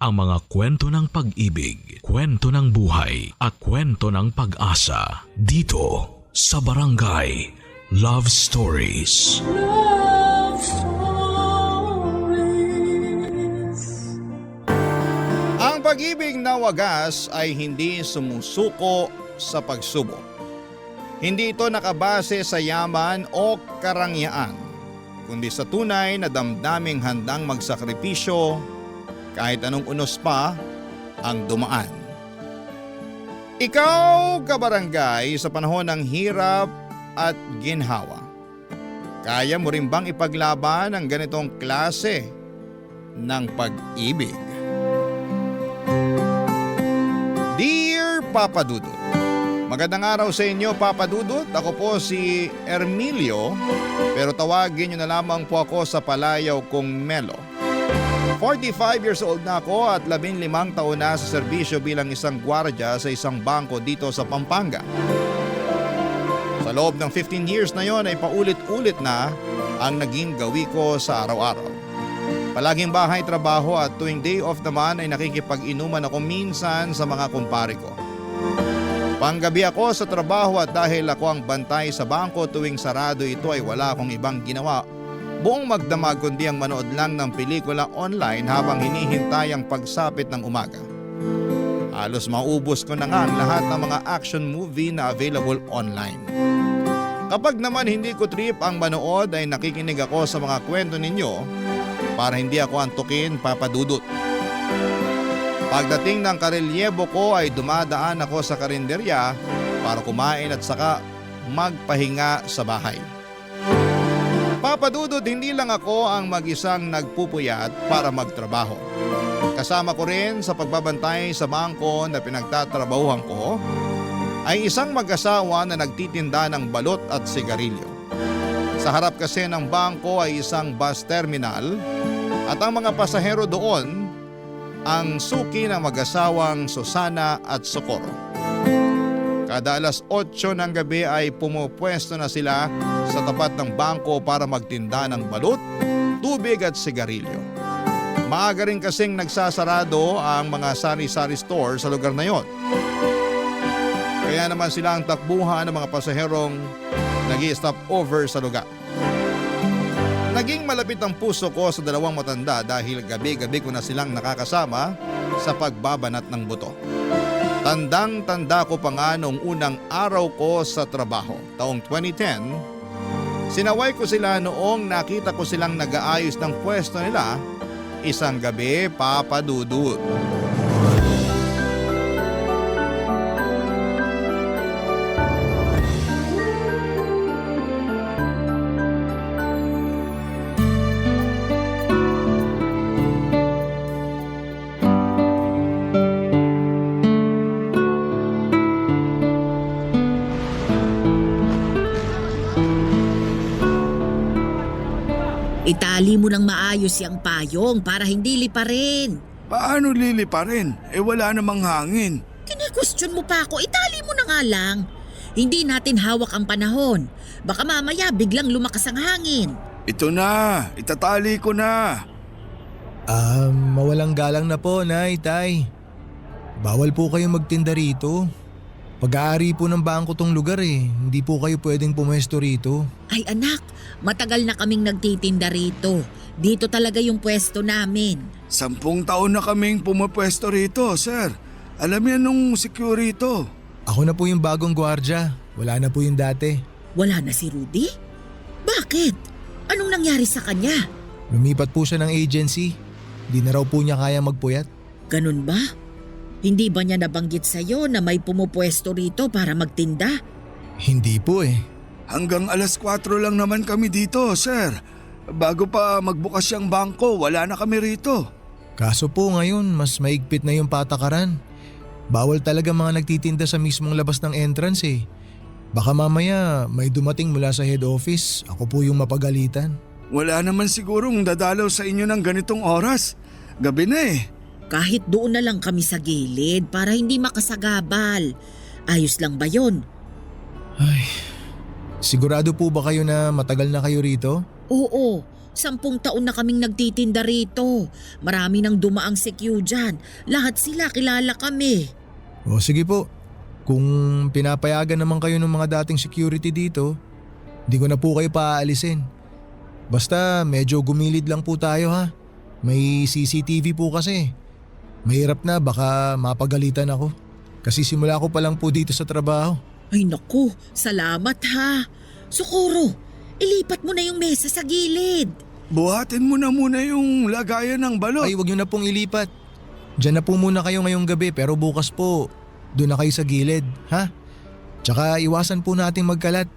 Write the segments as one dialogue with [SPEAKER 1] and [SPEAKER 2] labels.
[SPEAKER 1] ang mga kwento ng pag-ibig, kwento ng buhay at kwento ng pag-asa dito sa Barangay Love Stories.
[SPEAKER 2] Love Stories.
[SPEAKER 3] Ang pag-ibig na wagas ay hindi sumusuko sa pagsubok. Hindi ito nakabase sa yaman o karangyaan, kundi sa tunay na damdaming handang magsakripisyo kahit anong unos pa ang dumaan. Ikaw, kabarangay, sa panahon ng hirap at ginhawa, kaya mo rin bang ipaglaban ang ganitong klase ng pag-ibig? Dear Papa Dudut, magandang araw sa inyo, Papa Dudut. Ako po si Ermilio, pero tawagin niyo na lamang po ako sa palayaw kong Melo. 45 years old na ako at 15 taon na sa serbisyo bilang isang gwardya sa isang bangko dito sa Pampanga. Sa loob ng 15 years na yon ay paulit-ulit na ang naging gawi ko sa araw-araw. Palaging bahay trabaho at tuwing day off naman ay nakikipag-inuman ako minsan sa mga kumpare ko. Panggabi ako sa trabaho at dahil ako ang bantay sa bangko tuwing sarado ito ay wala akong ibang ginawa buong magdamag kundi ang manood lang ng pelikula online habang hinihintay ang pagsapit ng umaga. Halos maubos ko na nga ang lahat ng mga action movie na available online. Kapag naman hindi ko trip ang manood ay nakikinig ako sa mga kwento ninyo para hindi ako antukin, Papa Dudut. Pagdating ng karelyebo ko ay dumadaan ako sa karinderya para kumain at saka magpahinga sa bahay. Papa Dudut, hindi lang ako ang mag-isang nagpupuyat para magtrabaho. Kasama ko rin sa pagbabantay sa bangko na pinagtatrabahuhan ko ay isang mag-asawa na nagtitinda ng balot at sigarilyo. Sa harap kasi ng bangko ay isang bus terminal at ang mga pasahero doon ang suki ng mag-asawang Susana at Socorro. Kada alas 8 ng gabi ay pumupwesto na sila sa tapat ng bangko para magtinda ng balot, tubig at sigarilyo. Maaga rin kasing nagsasarado ang mga sari-sari store sa lugar na yon. Kaya naman sila ang takbuhan ng mga pasaherong nag-i-stop over sa lugar. Naging malapit ang puso ko sa dalawang matanda dahil gabi-gabi ko na silang nakakasama sa pagbabanat ng buto. Tandang-tanda ko pa nga noong unang araw ko sa trabaho, taong 2010, sinaway ko sila noong nakita ko silang nag-aayos ng pwesto nila isang gabi, Papa Dudut.
[SPEAKER 4] Itali mo ng maayos yung payong para hindi liparin.
[SPEAKER 5] Paano liliparin? Wala namang hangin.
[SPEAKER 4] Kine-question mo pa ako, itali mo na nga lang. Hindi natin hawak ang panahon. Baka mamaya biglang lumakas ang hangin.
[SPEAKER 5] Ito na, itatali ko na.
[SPEAKER 6] Mawalang galang na po, Nay, Tay. Bawal po kayong magtinda rito. Pag-aari po ng bangko tong lugar eh. Hindi po kayo pwedeng pumesto rito.
[SPEAKER 4] Ay anak, matagal na kaming nagtitinda rito. Dito talaga yung pwesto namin.
[SPEAKER 5] 10 taon na kaming pumapwesto rito, sir. Alam yan nung security.
[SPEAKER 6] Ako na po yung bagong gwardya. Wala na po yung dati.
[SPEAKER 4] Wala na si Rudy? Bakit? Anong nangyari sa kanya?
[SPEAKER 6] Lumipat po siya ng agency. Di na raw po niya kaya magpuyat.
[SPEAKER 4] Ganun ba? Hindi ba niya nabanggit sa'yo na may pumupwesto rito para magtinda?
[SPEAKER 6] Hindi po eh.
[SPEAKER 5] Hanggang alas 4 lang naman kami dito, sir. Bago pa magbukas yung bangko, wala na kami rito.
[SPEAKER 6] Kaso po ngayon, mas maigpit na yung patakaran. Bawal talaga mga nagtitinda sa mismong labas ng entrance eh. Baka mamaya may dumating mula sa head office. Ako po yung mapagalitan.
[SPEAKER 5] Wala naman sigurong dadalaw sa inyo ng ganitong oras. Gabi na eh.
[SPEAKER 4] Kahit doon na lang kami sa gilid para hindi makasagabal. Ayos lang ba yon?
[SPEAKER 6] Ay, sigurado po ba kayo na matagal na kayo rito?
[SPEAKER 4] Oo, 10 taon na kaming nagtitinda rito. Marami nang dumaang CQ dyan. Lahat sila kilala kami.
[SPEAKER 6] O sige po, kung pinapayagan naman kayo ng mga dating security dito, hindi ko na po kayo paaalisin. Basta medyo gumilid lang po tayo ha. May CCTV po kasi. Mahirap na, baka mapagalitan ako. Kasi simula ko pa lang po dito sa trabaho.
[SPEAKER 4] Ay naku, salamat ha. Socorro, ilipat mo na yung mesa sa gilid.
[SPEAKER 5] Buhatin mo na muna yung lagayan ng balot.
[SPEAKER 6] Ay, wag nyo na pong ilipat. Diyan na po muna kayo ngayong gabi pero bukas po, doon na kayo sa gilid, ha? Tsaka iwasan po nating magkalat.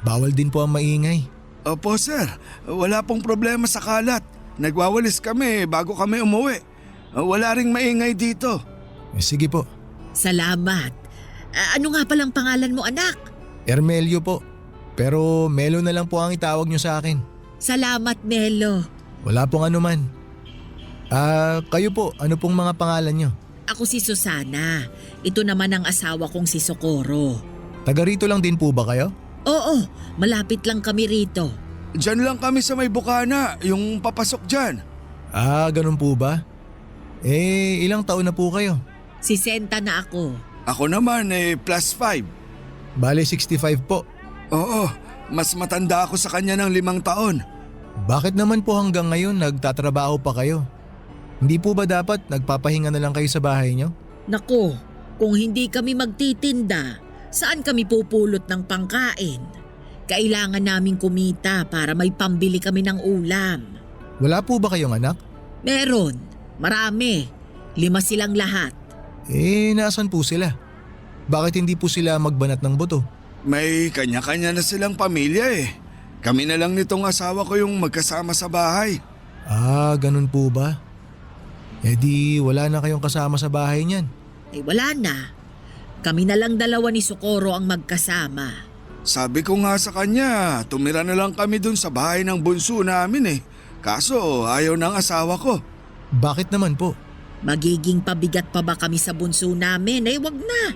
[SPEAKER 6] Bawal din po ang maingay.
[SPEAKER 5] Opo sir, wala pong problema sa kalat. Nagwawalis kami bago kami umuwi. Wala ring maingay dito.
[SPEAKER 6] Sige po.
[SPEAKER 4] Salamat. Ano nga palang pangalan mo anak?
[SPEAKER 6] Ermelio po. Pero Melo na lang po ang itawag nyo sa akin.
[SPEAKER 4] Salamat Melo.
[SPEAKER 6] Wala pong anuman. Kayo po, ano pong mga pangalan nyo?
[SPEAKER 4] Ako si Susana. Ito naman ang asawa kong si Socorro.
[SPEAKER 6] Taga rito lang din po ba kayo?
[SPEAKER 4] Oo, malapit lang kami rito.
[SPEAKER 5] Diyan lang kami sa may bukana, yung papasok dyan.
[SPEAKER 6] Ganun po ba? Ilang taon na po kayo?
[SPEAKER 4] 60 na ako.
[SPEAKER 5] Ako naman +5.
[SPEAKER 6] Bale 65 po.
[SPEAKER 5] Oo, mas matanda ako sa kanya ng 5 taon.
[SPEAKER 6] Bakit naman po hanggang ngayon nagtatrabaho pa kayo? Hindi po ba dapat nagpapahinga na lang kayo sa bahay nyo?
[SPEAKER 4] Naku, kung hindi kami magtitinda, saan kami pupulot ng pangkain? Kailangan naming kumita para may pambili kami ng ulam.
[SPEAKER 6] Wala po ba kayong anak?
[SPEAKER 4] Meron, marami. 5 silang lahat.
[SPEAKER 6] Nasaan po sila? Bakit hindi po sila magbanat ng buto?
[SPEAKER 5] May kanya-kanya na silang pamilya eh. Kami na lang nitong asawa ko yung magkasama sa bahay.
[SPEAKER 6] Ganun po ba? Di wala na kayong kasama sa bahay niyan.
[SPEAKER 4] Wala na. Kami na lang dalawa ni Socorro ang magkasama.
[SPEAKER 5] Sabi ko nga sa kanya, tumira na lang kami dun sa bahay ng bunso namin eh. Kaso ayaw ng asawa ko.
[SPEAKER 6] Bakit naman po?
[SPEAKER 4] Magiging pabigat pa ba kami sa bunso namin? Wag na.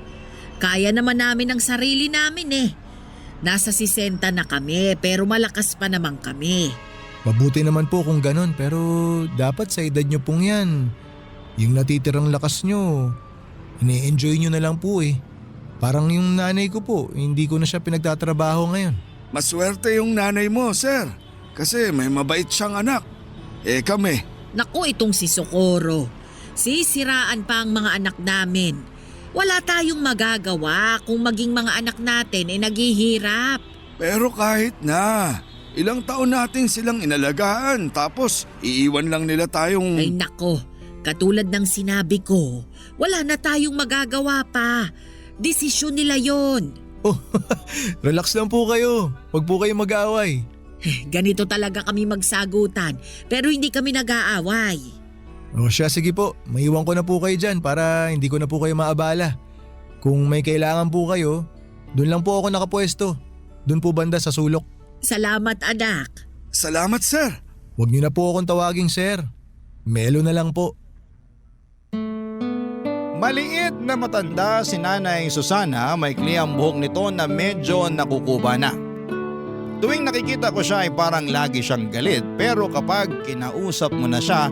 [SPEAKER 4] Kaya naman namin ang sarili namin eh. Nasa 60 na kami pero malakas pa naman kami.
[SPEAKER 6] Mabuti naman po kung ganun pero dapat sa edad nyo pong yan. Yung natitirang lakas nyo, ini-enjoy nyo na lang po eh. Parang yung nanay ko po, hindi ko na siya pinagtatrabaho ngayon.
[SPEAKER 5] Maswerte yung nanay mo, sir. Kasi may mabait siyang anak. Kami.
[SPEAKER 4] Naku, itong si Socorro. Sisiraan pa ang mga anak namin. Wala tayong magagawa kung maging mga anak natin naghihirap.
[SPEAKER 5] Pero kahit na, ilang taon natin silang inalagaan tapos iiwan lang nila tayong…
[SPEAKER 4] Ay nako, katulad ng sinabi ko, wala na tayong magagawa pa. Desisyon nila yon.
[SPEAKER 6] Relax lang po kayo. Huwag po kayo mag-aaway.
[SPEAKER 4] Ganito talaga kami magsagutan pero hindi kami nag-aaway.
[SPEAKER 6] Siya, sige po. Maiwan ko na po kayo dyan para hindi ko na po kayo maabala. Kung may kailangan po kayo, doon lang po ako nakapwesto. Doon po banda sa sulok.
[SPEAKER 4] Salamat anak.
[SPEAKER 5] Salamat, sir.
[SPEAKER 6] Huwag niyo na po akong tawaging sir. Melo na lang po.
[SPEAKER 3] Maliit na matanda si Nanay Susana, maikli ang buhok nito na medyo nakukuba na. Tuwing nakikita ko siya ay parang lagi siyang galit pero kapag kinausap mo na siya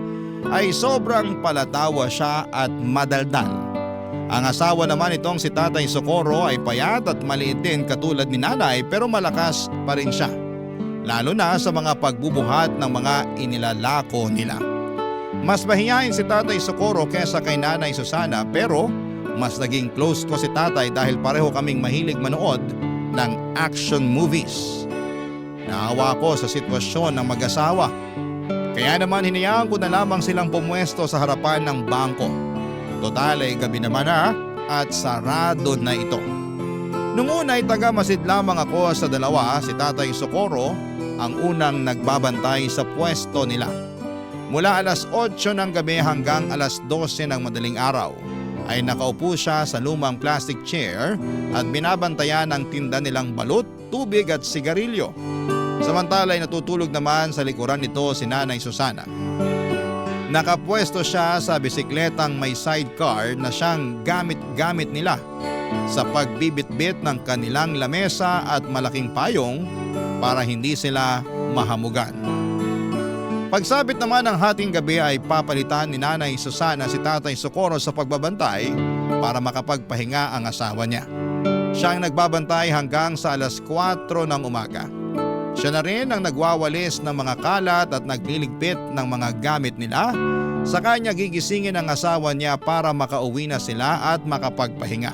[SPEAKER 3] ay sobrang palatawa siya at madaldal. Ang asawa naman itong si Tatay Socorro ay payat at maliit din katulad ni Nanay pero malakas pa rin siya. Lalo na sa mga pagbubuhat ng mga inilalako nila. Mas mahihain si Tatay Socorro kesa kay Nanay Susana pero mas naging close ko si Tatay dahil pareho kaming mahilig manood ng action movies. Naawa ko sa sitwasyon ng mag-asawa. Kaya naman hinayaan ko na lamang silang pumwesto sa harapan ng bangko. Total ay gabi naman na at sarado na ito. Nung una ay taga-masid lamang ako sa dalawa, si Tatay Socorro ang unang nagbabantay sa pwesto nila. Mula alas 8 ng gabi hanggang alas 12 ng madaling araw ay nakaupo siya sa lumang plastic chair at binabantayan ang tinda nilang balut, tubig at sigarilyo. Samantala ay natutulog naman sa likuran nito si Nanay Susana. Nakapwesto siya sa bisikletang may sidecar na siyang gamit-gamit nila sa pagbibitbit ng kanilang lamesa at malaking payong para hindi sila mahamugan. Pagsabit naman ng hating gabi ay papalitan ni Nanay Susana si Tatay Socorro sa pagbabantay para makapagpahinga ang asawa niya. Siya ang nagbabantay hanggang sa alas 4 ng umaga. Siya na rin ang nagwawalis ng mga kalat at nagliligpit ng mga gamit nila. Saka niya gigisingin ang asawa niya para makauwi na sila at makapagpahinga.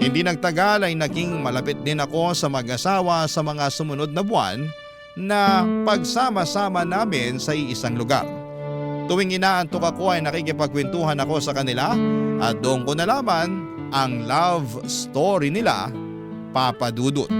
[SPEAKER 3] Hindi nagtagal ay naging malapit din ako sa mag-asawa sa mga sumunod na buwan na pagsama-sama namin sa iisang lugar. Tuwing inaantok ako ay nakikipagkwentuhan ako sa kanila at doon ko nalaman ang love story nila, Papa Dudut.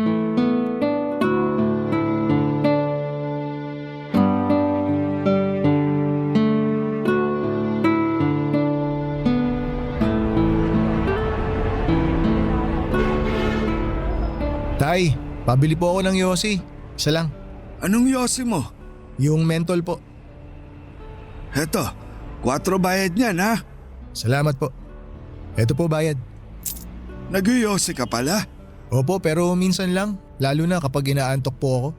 [SPEAKER 6] Tay, pabili po ako ng yosi. Isa lang.
[SPEAKER 5] Anong yosi mo?
[SPEAKER 6] Yung mentol po.
[SPEAKER 5] Heto, 4 bayad niyan ha.
[SPEAKER 6] Salamat po. Eto po bayad.
[SPEAKER 5] Nag-yosi ka pala?
[SPEAKER 6] Opo, pero minsan lang. Lalo na kapag inaantok po ako.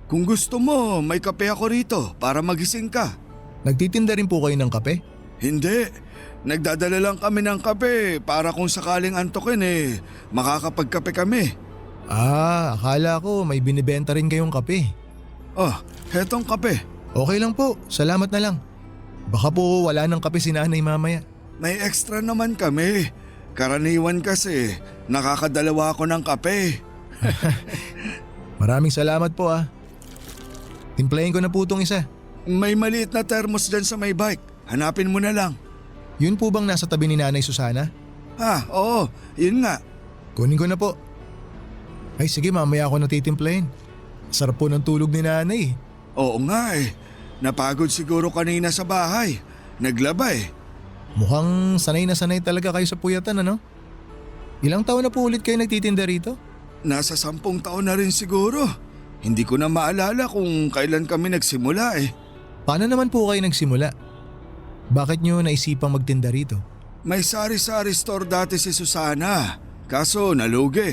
[SPEAKER 5] Kung gusto mo, may kape ako rito para magising ka.
[SPEAKER 6] Nagtitinda rin po kayo ng kape?
[SPEAKER 5] Hindi. Nagdadala lang kami ng kape para kung sakaling antokin makakapagkape kami.
[SPEAKER 6] Akala ko may binibenta rin kayong kape.
[SPEAKER 5] Oh, hetong kape.
[SPEAKER 6] Okay lang po, salamat na lang. Baka po wala ng kape si nanay mamaya.
[SPEAKER 5] May extra naman kami. Karaniwan kasi, nakakadalawa ako ng kape.
[SPEAKER 6] Maraming salamat po Timplahin ko na po itong isa.
[SPEAKER 5] May maliit na thermos dyan sa may bike. Hanapin mo na lang.
[SPEAKER 6] Yun po bang nasa tabi ni Nanay Susana?
[SPEAKER 5] Oo, yun nga.
[SPEAKER 6] Kunin ko na po. Ay sige, mamaya ako natitimplahin. Sarap po ng tulog ni nanay.
[SPEAKER 5] Oo nga Napagod siguro kanina sa bahay. Naglaba
[SPEAKER 6] Mukhang sanay na sanay talaga kayo sa puyatan ano? Ilang taon na po ulit kayo nagtitinda rito?
[SPEAKER 5] Nasa 10 taon na rin siguro. Hindi ko na maalala kung kailan kami nagsimula
[SPEAKER 6] Paano naman po kayo nagsimula? Bakit nyo naisipang magtinda rito?
[SPEAKER 5] May sari-sari store dati si Susana. Kaso nalugi.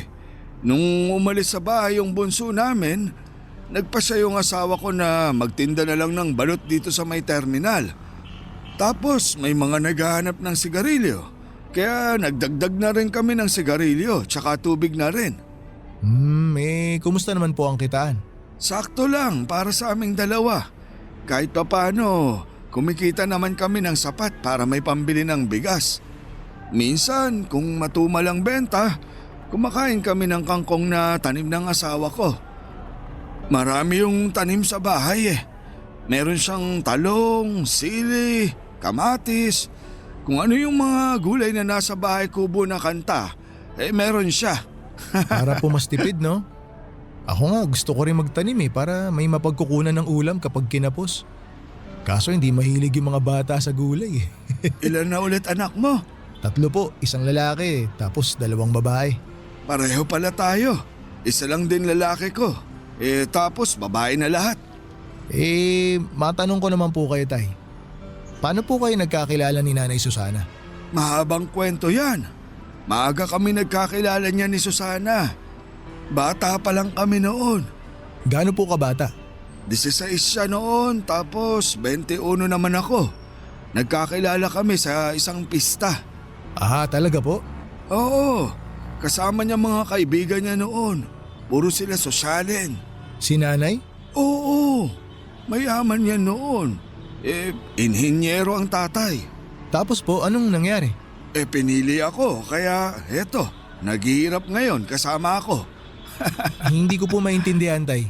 [SPEAKER 5] Nung umalis sa bahay yung bunso namin, nagpasya yung asawa ko na magtinda na lang ng balot dito sa may terminal. Tapos may mga naghahanap ng sigarilyo. Kaya nagdagdag na rin kami ng sigarilyo tsaka tubig na rin.
[SPEAKER 6] Kumusta naman po ang kitaan?
[SPEAKER 5] Sakto lang para sa aming dalawa. Kahit papano, kumikita naman kami ng sapat para may pambili ng bigas. Minsan, kung matumal ang benta, kumakain kami ng kangkong na tanim ng asawa ko. Marami yung tanim sa bahay Meron siyang talong, sili, kamatis. Kung ano yung mga gulay na nasa bahay kubo na kanta, meron siya.
[SPEAKER 6] Para po mas tipid no? Ako nga gusto ko rin magtanim para may mapagkukunan ng ulam kapag kinapos. Kaso hindi mahilig yung mga bata sa gulay
[SPEAKER 5] Ilan na ulit anak mo?
[SPEAKER 6] 3 po, isang lalaki tapos 2 babae.
[SPEAKER 5] Pareho pala tayo. Isa lang din lalaki ko. Tapos babae na lahat.
[SPEAKER 6] Matanong ko naman po kayo tay. Paano po kayo nagkakilala ni Nanay Susana?
[SPEAKER 5] Mahabang kwento yan. Maaga kami nagkakilala niya ni Susana. Bata pa lang kami noon.
[SPEAKER 6] Gaano po kabata?
[SPEAKER 5] 16 siya noon tapos 21 naman ako. Nagkakilala kami sa isang pista.
[SPEAKER 6] Talaga po?
[SPEAKER 5] Oo, kasama niya mga kaibigan niya noon. Puro sila sosyalin.
[SPEAKER 6] Si nanay?
[SPEAKER 5] Oo, mayaman yan noon. Inhinyero ang tatay.
[SPEAKER 6] Tapos po, anong nangyari?
[SPEAKER 5] Pinili ako kaya eto, naghihirap ngayon kasama ako.
[SPEAKER 6] Hindi ko po maintindihan tay.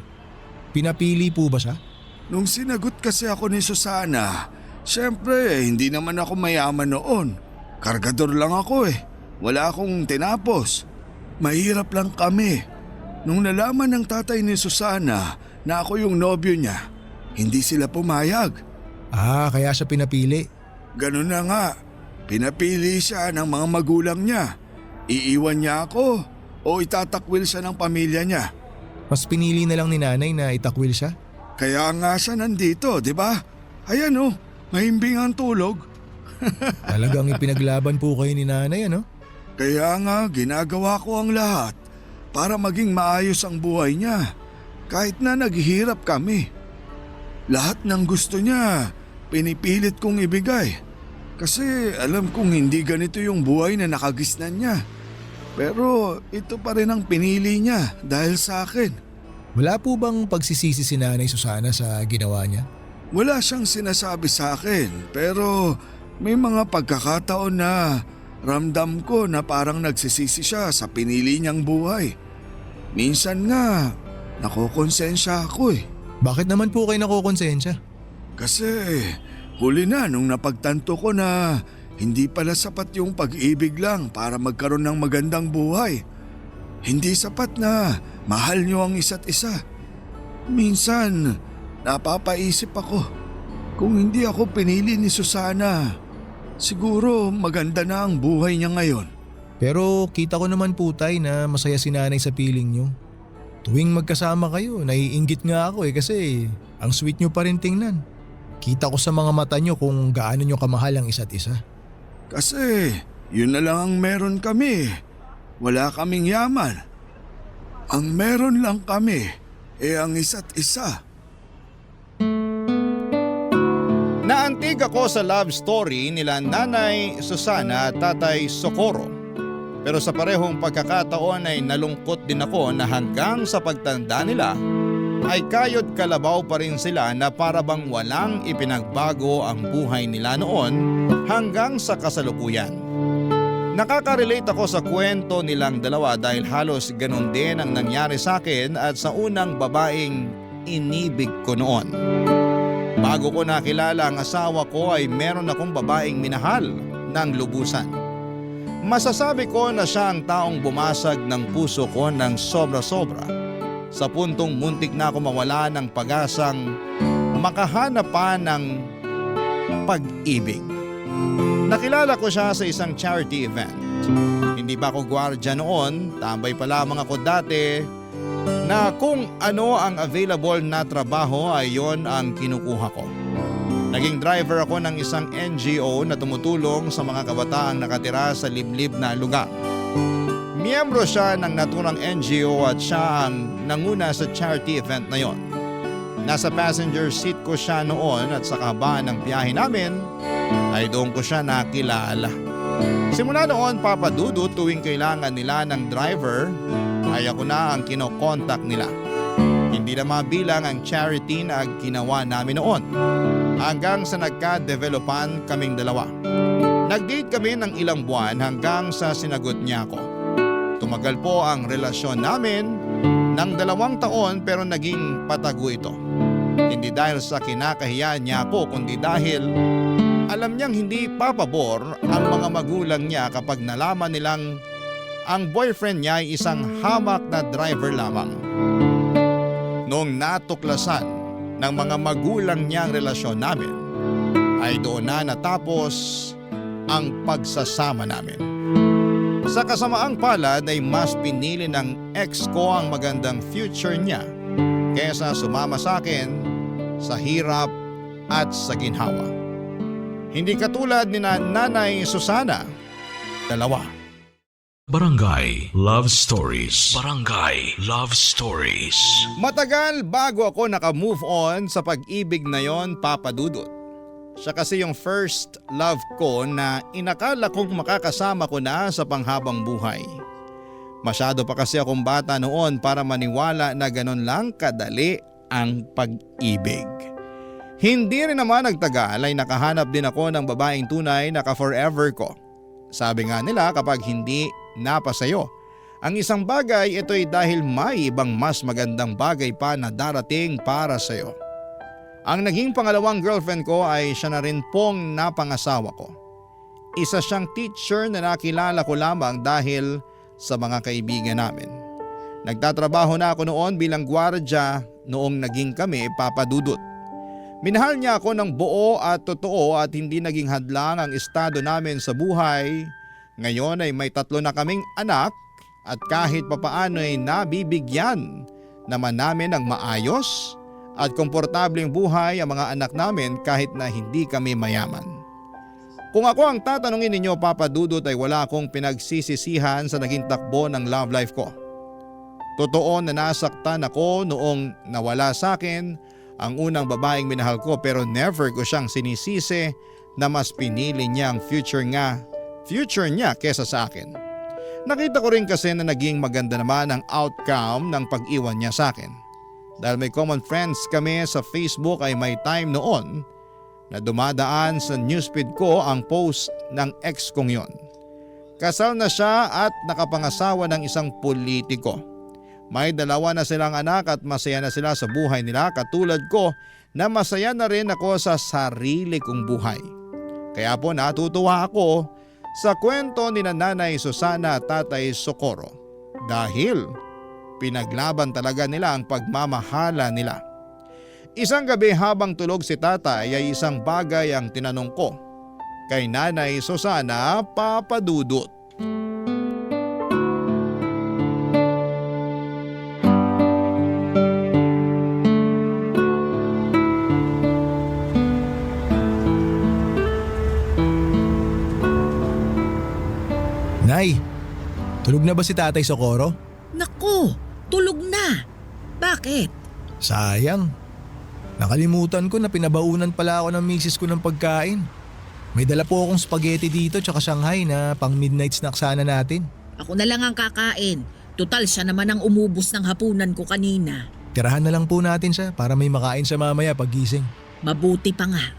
[SPEAKER 6] Pinapili po ba siya?
[SPEAKER 5] Nung sinagot kasi ako ni Susana, syempre hindi naman ako mayaman noon. Kargador lang ako Wala akong tinapos. Mahirap lang kami. Nung nalaman ng tatay ni Susana na ako yung nobyo niya, hindi sila pumayag.
[SPEAKER 6] Kaya siya pinapili.
[SPEAKER 5] Ganun na nga. Pinapili siya ng mga magulang niya. Iiwan niya ako o itatakwil siya ng pamilya niya.
[SPEAKER 6] Mas pinili na lang ni nanay na itakwil siya?
[SPEAKER 5] Kaya nga siya nandito, di ba? Ayan mahimbing ang tulog.
[SPEAKER 6] Talagang ipinaglaban po kayo ni nanay ano?
[SPEAKER 5] Kaya nga ginagawa ko ang lahat para maging maayos ang buhay niya kahit na naghihirap kami. Lahat ng gusto niya, pinipilit kong ibigay. Kasi alam kong hindi ganito yung buhay na nakagisnan niya. Pero ito pa rin ang pinili niya dahil sa akin.
[SPEAKER 6] Wala po bang pagsisisi si Nanay Susana sa ginawa niya?
[SPEAKER 5] Wala siyang sinasabi sa akin pero may mga pagkakataon na ramdam ko na parang nagsisisi siya sa pinili niyang buhay. Minsan nga, nakokonsensya ako eh.
[SPEAKER 6] Bakit naman po kayo nakokonsensya?
[SPEAKER 5] Kasi huli na nung napagtanto ko na hindi pala sapat yung pag-ibig lang para magkaroon ng magandang buhay. Hindi sapat na mahal niyo ang isa't isa. Minsan, napapaisip ako, kung hindi ako pinili ni Susana, siguro maganda na ang buhay niya ngayon.
[SPEAKER 6] Pero kita ko naman po tay na masaya si Nanay sa piling niyo. Tuwing magkasama kayo, naiinggit nga ako kasi ang sweet niyo pa rin tingnan. Kita ko sa mga mata niyo kung gaano niyo kamahal ang isa't isa.
[SPEAKER 5] Kasi yun na lang ang meron kami. Wala kaming yaman. Ang meron lang kami ang isa't isa.
[SPEAKER 3] Naantig ako sa love story nila Nanay Susana at Tatay Socorro. Pero sa parehong pagkakataon ay nalungkot din ako na hanggang sa pagtanda nila ay kayod kalabaw pa rin sila na para bang walang ipinagbago ang buhay nila noon hanggang sa kasalukuyan. Nakaka-relate ako sa kwento nilang dalawa dahil halos ganun din ang nangyari sa akin at sa unang babaeng inibig ko noon. Bago ko nakilala ang asawa ko ay meron akong babaeng minahal ng lubusan. Masasabi ko na siya ang taong bumasag ng puso ko ng sobra-sobra sa puntong muntik na ako mawala ng pag-asang makahanap pa ng pag-ibig. Nakilala ko siya sa isang charity event. Hindi pa ako gwardiya noon, tambay pa lamang ako dati na kung ano ang available na trabaho ay yon ang kinukuha ko. Naging driver ako ng isang NGO na tumutulong sa mga kabataang nakatira sa liblib na lugar. Miyembro siya ng naturang NGO at siya ang nanguna sa charity event na yon. Nasa passenger seat ko siya noon at sa kahabaan ng biyahe namin ay doon ko siya nakilala. Simula noon, Papa Dudu, tuwing kailangan nila ng driver ay ako na ang kinokontak nila. Hindi na mabilang ang charity na ginawa namin noon hanggang sa nagka-developan kaming dalawa. Nag-date kami ng ilang buwan hanggang sa sinagot niya ako. Tumagal po ang relasyon namin ng 2 taon pero naging patago ito. Hindi dahil sa kinakahiyaan niya ako kundi dahil alam niyang hindi papabor ang mga magulang niya kapag nalaman nilang ang boyfriend niya ay isang hamak na driver lamang. Noong natuklasan ng mga magulang niya ang relasyon namin, ay doon na natapos ang pagsasama namin. Sa kasamaang palad ay mas pinili ng ex ko ang magandang future niya kaysa sumama sa akin sa hirap at sa ginhawa. Hindi katulad ni Nanay Susana, dalawa.
[SPEAKER 1] Barangay Love Stories. Barangay Love Stories.
[SPEAKER 3] Matagal bago ako naka-move on sa pag-ibig na yon, Papa Dudut. Siya kasi yung first love ko na inakala kong makakasama ko na sa panghabang buhay. Masyado pa kasi akong bata noon para maniwala na ganon lang kadali ang pag-ibig. Hindi rin naman nagtagal ay nakahanap din ako ng babaeng tunay na ka-forever ko. Sabi nga nila kapag hindi napasayo ang isang bagay, ito'y dahil may ibang mas magandang bagay pa na darating para sayo. Ang naging pangalawang girlfriend ko ay siya na rin pong napangasawa ko. Isa siyang teacher na nakilala ko lamang dahil sa mga kaibigan namin. Nagtatrabaho na ako noon bilang gwardiya noong naging kami, Papa Dudut. Minahal niya ako ng buo at totoo at hindi naging hadlang ang estado namin sa buhay. Ngayon ay may 3 na kaming anak at kahit papaano ay nabibigyan naman namin ng maayos at komportableng buhay ang mga anak namin kahit na hindi kami mayaman. Kung ako ang tatanungin ninyo, Papa Dudut, ay wala akong pinagsisisihan sa naging takbo ng love life ko. Totoo na nasaktan ako noong nawala sa akin ang unang babaeng minahal ko pero never ko siyang sinisisi na mas pinili niya ang future niya kesa sa akin. Nakita ko rin kasi na naging maganda naman ang outcome ng pag-iwan niya sa akin. Dahil may common friends kami sa Facebook ay may time noon na dumadaan sa newsfeed ko ang post ng ex kong yon. Kasal na siya at nakapangasawa ng isang politiko. May 2 na silang anak at masaya na sila sa buhay nila katulad ko na masaya na rin ako sa sarili kong buhay. Kaya po natutuwa ako sa kwento ni Nanay Susana at Tatay Socorro dahil pinaglaban talaga nila ang pagmamahala nila. Isang gabi habang tulog si Tatay ay isang bagay ang tinanong ko kay Nanay Susana, Papa Dudut.
[SPEAKER 6] Nay, tulog na ba si Tatay Socorro?
[SPEAKER 4] Naku, tulog na. Bakit?
[SPEAKER 6] Sayang. Nakalimutan ko na pinabaunan pala ako ng misis ko ng pagkain. May dala po akong spaghetti dito tsaka Shanghai na pang midnight snack sana natin.
[SPEAKER 4] Ako na lang ang kakain. Total siya naman ang umubos ng hapunan ko kanina.
[SPEAKER 6] Tirahan na lang po natin siya para may makain sa mamaya paggising.
[SPEAKER 4] Mabuti pa nga.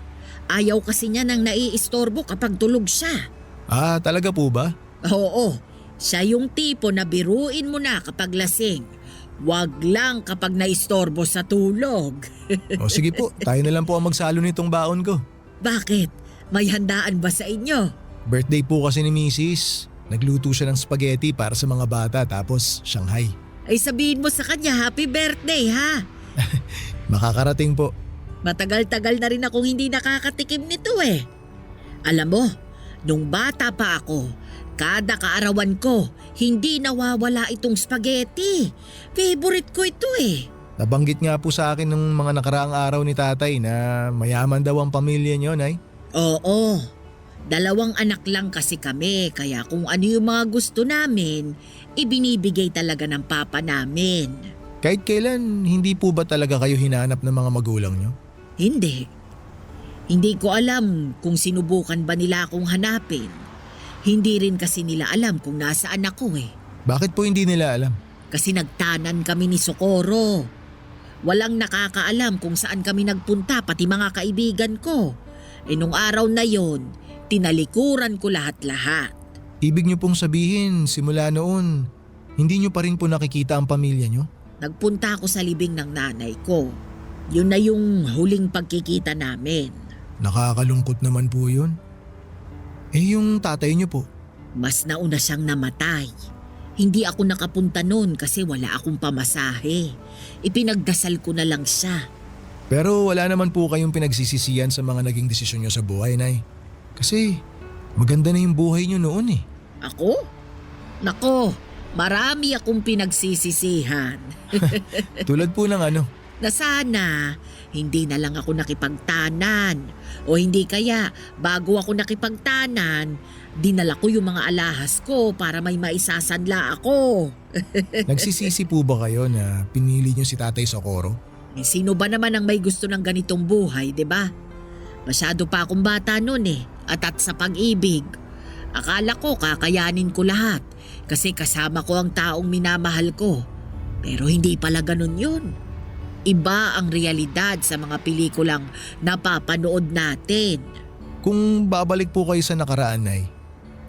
[SPEAKER 4] Ayaw kasi niya nang naiistorbo kapag tulog siya.
[SPEAKER 6] Ah, talaga po ba?
[SPEAKER 4] Oo, siya yung tipo na biruin mo na kapag lasing. Wag lang kapag naistorbo sa tulog.
[SPEAKER 6] O sige po, tayo na lang po ang magsalo nitong baon ko.
[SPEAKER 4] Bakit? May handaan ba sa inyo?
[SPEAKER 6] Birthday po kasi ni Mrs. Nagluto siya ng spaghetti para sa mga bata tapos Shanghai.
[SPEAKER 4] Ay sabihin mo sa kanya happy birthday ha.
[SPEAKER 6] Makakarating po.
[SPEAKER 4] Matagal-tagal na rin akong hindi nakakatikim nito eh. Alam mo, nung bata pa ako, kada kaarawan ko, hindi nawawala itong spaghetti. Favorite ko ito eh.
[SPEAKER 6] Nabanggit nga po sa akin ng mga nakaraang araw ni Tatay na mayaman daw ang pamilya niyo, Nay.
[SPEAKER 4] Oo, 2 anak lang kasi kami kaya kung ano yung mga gusto namin, ibinibigay talaga ng papa namin.
[SPEAKER 6] Kahit kailan, hindi po ba talaga kayo hinanap ng mga magulang niyo?
[SPEAKER 4] Hindi. Hindi ko alam kung sinubukan ba nila akong hanapin. Hindi rin kasi nila alam kung nasaan ako eh.
[SPEAKER 6] Bakit po hindi nila alam?
[SPEAKER 4] Kasi nagtanan kami ni Socorro. Walang nakakaalam kung saan kami nagpunta pati mga kaibigan ko. E nung araw na yon, tinalikuran ko lahat-lahat.
[SPEAKER 6] Ibig niyo pong sabihin, simula noon, hindi niyo pa rin po nakikita ang pamilya niyo?
[SPEAKER 4] Nagpunta ako sa libing ng nanay ko. Yun na yung huling pagkikita namin.
[SPEAKER 6] Nakakalungkot naman po yun. Eh yung tatay niyo po?
[SPEAKER 4] Mas nauna siyang namatay. Hindi ako nakapunta noon kasi wala akong pamasahe. Ipinagdasal ko na lang siya.
[SPEAKER 6] Pero wala naman po kayong pinagsisisihan sa mga naging desisyon niyo sa buhay, Nay. Kasi maganda na yung buhay niyo noon eh.
[SPEAKER 4] Ako? Nako, marami akong pinagsisisihan.
[SPEAKER 6] Tulad po ng ano?
[SPEAKER 4] Na sana hindi na lang ako nakipagtanan. O hindi kaya bago ako nakipagtanan, dinala ko yung mga alahas ko para may maisasanla ako.
[SPEAKER 6] Nagsisisi po ba kayo na pinili niyo si Tatay Socorro?
[SPEAKER 4] Eh, sino ba naman ang may gusto ng ganitong buhay, 'di ba? Masyado pa akong bata noon eh, at sa pag-ibig. Akala ko kakayanin ko lahat kasi kasama ko ang taong minamahal ko. Pero hindi pala ganun yun. Iba ang realidad sa mga pelikulang napapanood natin.
[SPEAKER 6] Kung babalik po kayo sa nakaraan, Nay,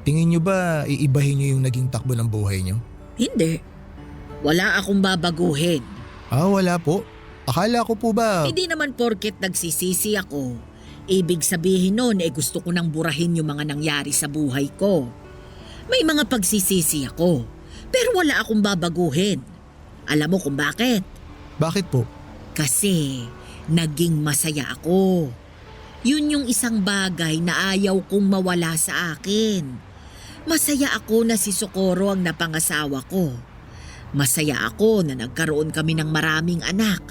[SPEAKER 6] tingin niyo ba iibahin niyo yung naging takbo ng buhay niyo?
[SPEAKER 4] Hindi. Wala akong babaguhin.
[SPEAKER 6] Ah, wala po. Akala ko po ba…
[SPEAKER 4] Hindi naman porket nagsisisi ako. Ibig sabihin nun gusto ko nang burahin yung mga nangyari sa buhay ko. May mga pagsisisi ako, pero wala akong babaguhin. Alam mo kung bakit?
[SPEAKER 6] Bakit po?
[SPEAKER 4] Kasi naging masaya ako. Yun yung isang bagay na ayaw kong mawala sa akin. Masaya ako na si Socorro ang napangasawa ko. Masaya ako na nagkaroon kami ng maraming anak.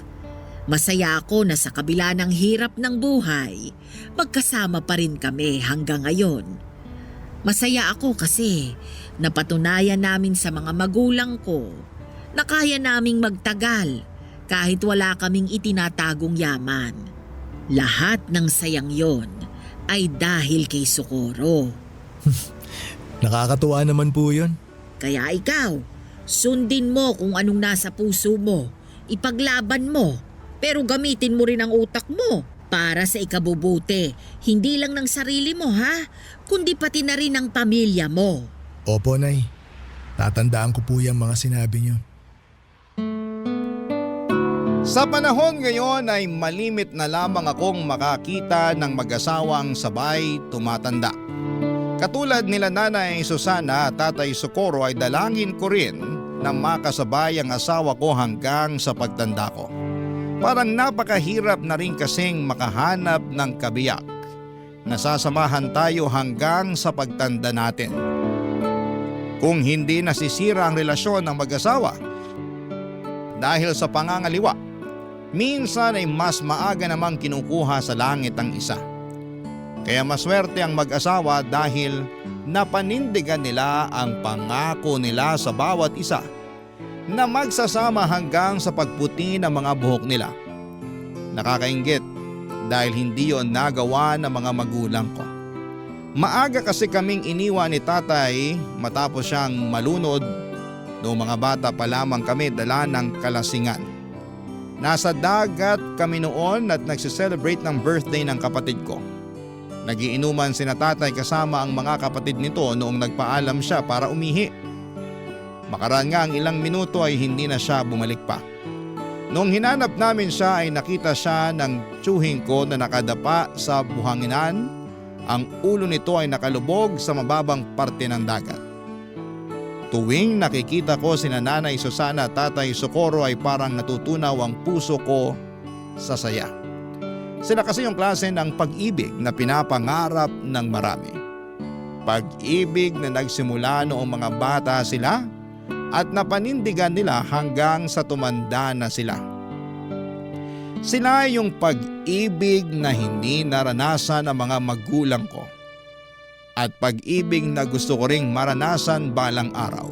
[SPEAKER 4] Masaya ako na sa kabila ng hirap ng buhay, magkasama pa rin kami hanggang ngayon. Masaya ako kasi napatunayan namin sa mga magulang ko na kaya naming magtagal kahit wala kaming itinatagong yaman. Lahat ng sayang yon ay dahil kay Socorro.
[SPEAKER 6] Nakakatuwa naman po yun.
[SPEAKER 4] Kaya ikaw, sundin mo kung anong nasa puso mo. Ipaglaban mo, pero gamitin mo rin ang utak mo para sa ikabubuti. Hindi lang ng sarili mo ha, kundi pati na rin ng pamilya mo.
[SPEAKER 6] Opo, Nay. Tatandaan ko po yung mga sinabi niyo.
[SPEAKER 3] Sa panahon ngayon ay malimit na lamang akong makakita ng mag-asawang sabay tumatanda. Katulad nila Nanay Susana at Tatay Socorro ay dalangin ko rin na makasabay ang asawa ko hanggang sa pagtanda ko. Parang napakahirap na rin kasing makahanap ng kabiyak. Nasasamahan tayo hanggang sa pagtanda natin. Kung hindi nasisira ang relasyon ng mag-asawa dahil sa pangangaliwa, minsan ay mas maaga namang kinukuha sa langit ang isa. Kaya maswerte ang mag-asawa dahil napanindigan nila ang pangako nila sa bawat isa na magsasama hanggang sa pagputi ng mga buhok nila. Nakakainggit dahil hindi yon nagawa ng mga magulang ko. Maaga kasi kaming iniwan ni tatay matapos siyang malunod noong mga bata pa lamang kami dala ng kalasingan. Nasa dagat kami noon at nagsiselebrate ng birthday ng kapatid ko. Nagiinuman sina tatay kasama ang mga kapatid nito noong nagpaalam siya para umihi. Makaraan nga ang ilang minuto ay hindi na siya bumalik pa. Noong hinanap namin siya ay nakita siya ng tiyuhin ko na nakadapa sa buhanginan. Ang ulo nito ay nakalubog sa mababang parte ng dagat. Tuwing nakikita ko sina Nanay Susana at Tatay Socorro ay parang natutunaw ang puso ko sa saya. Sila kasi yung klase ng pag-ibig na pinapangarap ng marami. Pag-ibig na nagsimula noong mga bata sila at napanindigan nila hanggang sa tumanda na sila. Sila yung pag-ibig na hindi naranasan ng mga magulang ko. At pag-ibig na gusto ko ring maranasan balang araw.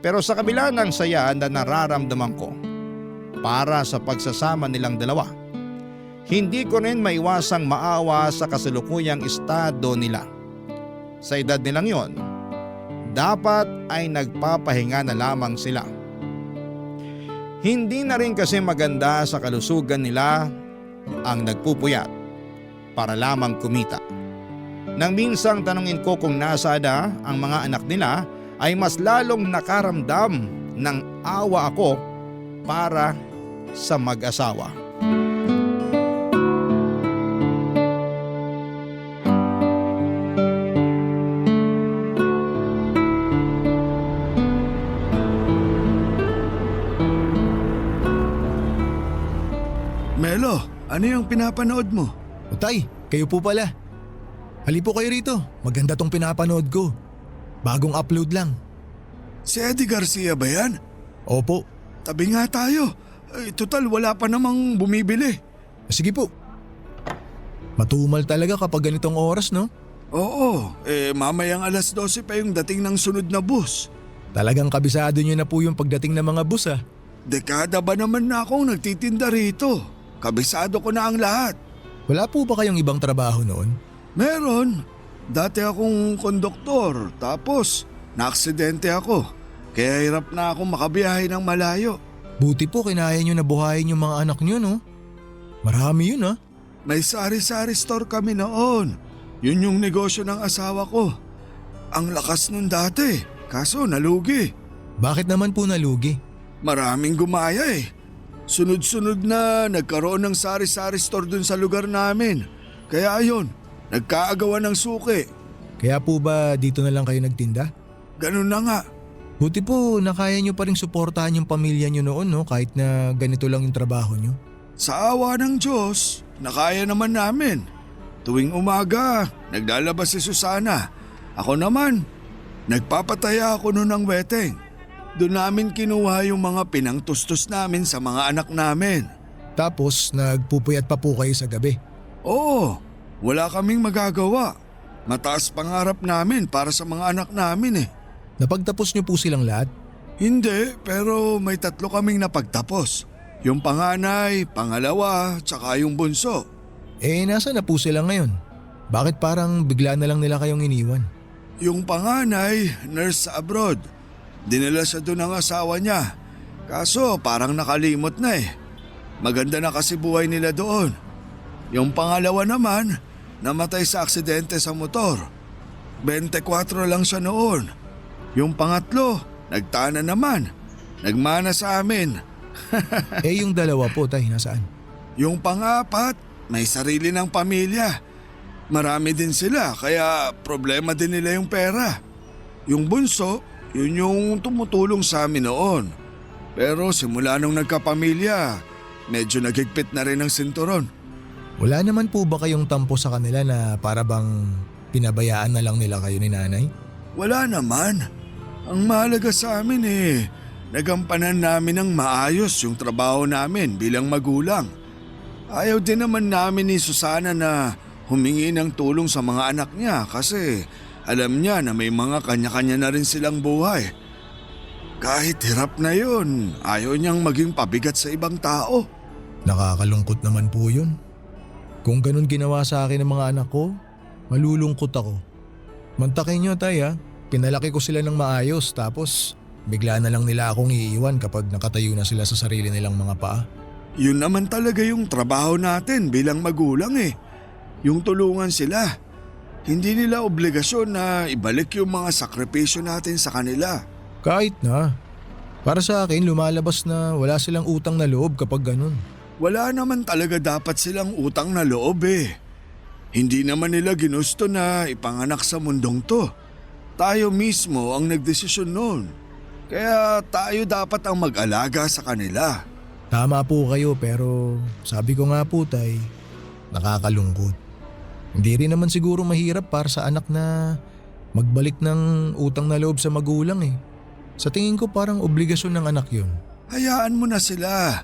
[SPEAKER 3] Pero sa kabila ng saya na nararamdaman ko para sa pagsasama nilang dalawa, hindi ko rin maiwasang maawa sa kasalukuyang estado nila. Sa edad nilang yon, dapat ay nagpapahinga na lamang sila. Hindi na rin kasi maganda sa kalusugan nila ang nagpupuyat para lamang kumita. Nang minsang tanungin ko kung nasaan na ang mga anak nila ay mas lalong nakaramdam ng awa ako para sa mag-asawa.
[SPEAKER 5] Melo, ano yung pinapanood mo?
[SPEAKER 6] O Tay, kayo po pala. Hali po kayo rito. Maganda tong pinapanood ko. Bagong upload lang.
[SPEAKER 5] Si Eddie Garcia ba yan?
[SPEAKER 6] Opo.
[SPEAKER 5] Tabi nga tayo. Total wala pa namang bumibili.
[SPEAKER 6] Sige po. Matumal talaga kapag ganitong oras, no?
[SPEAKER 5] Oo, mamayang 12:00 pa yung dating ng sunod na bus.
[SPEAKER 6] Talagang kabisado nyo na po yung pagdating ng mga bus, ah.
[SPEAKER 5] Dekada ba naman na akong nagtitinda rito? Kabisado ko na ang lahat.
[SPEAKER 6] Wala po ba kayong ibang trabaho noon?
[SPEAKER 5] Meron. Dati akong konduktor, tapos naaksidente ako. Kaya hirap na akong makabiyahe ng malayo.
[SPEAKER 6] Buti po kinaya nyo na buhayin yung mga anak nyo, no? Marami yun, ah.
[SPEAKER 5] May sari-sari store kami noon. Yun yung negosyo ng asawa ko. Ang lakas nun dati, kaso nalugi.
[SPEAKER 6] Bakit naman po nalugi?
[SPEAKER 5] Maraming gumaya eh. Sunod-sunod na nagkaroon ng sari-sari store dun sa lugar namin. Kaya ayun, nagkaagawan ng suki.
[SPEAKER 6] Kaya po ba dito na lang kayo nagtinda?
[SPEAKER 5] Ganun na nga.
[SPEAKER 6] Buti po nakaya nyo pa rin suportahan yung pamilya nyo noon, no? Kahit na ganito lang yung trabaho nyo.
[SPEAKER 5] Sa awa ng Diyos, nakaya naman namin. Tuwing umaga, naglalabas si Susana. Ako naman, nagpapataya ako noon ng weteng. Doon namin kinuha yung mga pinangtustos namin sa mga anak namin.
[SPEAKER 6] Tapos nagpupuyat pa po kayo sa gabi.
[SPEAKER 5] Oo, wala kaming magagawa. Mataas pangarap namin para sa mga anak namin eh.
[SPEAKER 6] Napagtapos nyo po silang lahat?
[SPEAKER 5] Hindi, pero may 3 kaming napagtapos. Yung panganay, pangalawa, tsaka yung bunso.
[SPEAKER 6] Nasa na po sila ngayon? Bakit parang bigla na lang nila kayong iniwan?
[SPEAKER 5] Yung panganay, nurse sa abroad. Dinala siya doon ng asawa niya. Kaso parang nakalimot na eh. Maganda na kasi buhay nila doon. Yung pangalawa naman, namatay sa aksidente sa motor. 24 lang siya noon. Yung pangatlo, nagtana naman. Nagmana sa amin.
[SPEAKER 6] Yung dalawa po, tay, nasaan?
[SPEAKER 5] Yung pangapat, may sarili ng pamilya. Marami din sila kaya problema din nila yung pera. Yung bunso, yun yung tumutulong sa amin noon. Pero simula nung nagkapamilya, medyo nagigpit na rin ang sinturon.
[SPEAKER 6] Wala naman po ba kayong tampo sa kanila na para bang pinabayaan na lang nila kayo ni nanay?
[SPEAKER 5] Wala naman. Ang mahalaga sa amin nagampanan namin ng maayos yung trabaho namin bilang magulang. Ayaw din naman namin ni Susana na humingi ng tulong sa mga anak niya kasi alam niya na may mga kanya-kanya na rin silang buhay. Kahit hirap na yun, ayaw niyang maging pabigat sa ibang tao.
[SPEAKER 6] Nakakalungkot naman po yun. Kung ganun ginawa sa akin ng mga anak ko, malulungkot ako. Mantakin nyo, tay, ha? Pinalaki ko sila ng maayos tapos bigla na lang nila akong iiwan kapag nakatayo na sila sa sarili nilang mga paa.
[SPEAKER 5] Yun naman talaga yung trabaho natin bilang magulang Yung tulungan sila. Hindi nila obligasyon na ibalik yung mga sakripisyo natin sa kanila.
[SPEAKER 6] Kahit na. Para sa akin, lumalabas na wala silang utang na loob kapag ganun.
[SPEAKER 5] Wala naman talaga dapat silang utang na loob Hindi naman nila ginusto na ipanganak sa mundong to. Tayo mismo ang nagdesisyon noon. Kaya tayo dapat ang mag-alaga sa kanila.
[SPEAKER 6] Tama po kayo pero sabi ko nga po, tay, nakakalungkot. Hindi rin naman siguro mahirap para sa anak na magbalik ng utang na loob sa magulang Sa tingin ko parang obligasyon ng anak yun.
[SPEAKER 5] Hayaan mo na sila.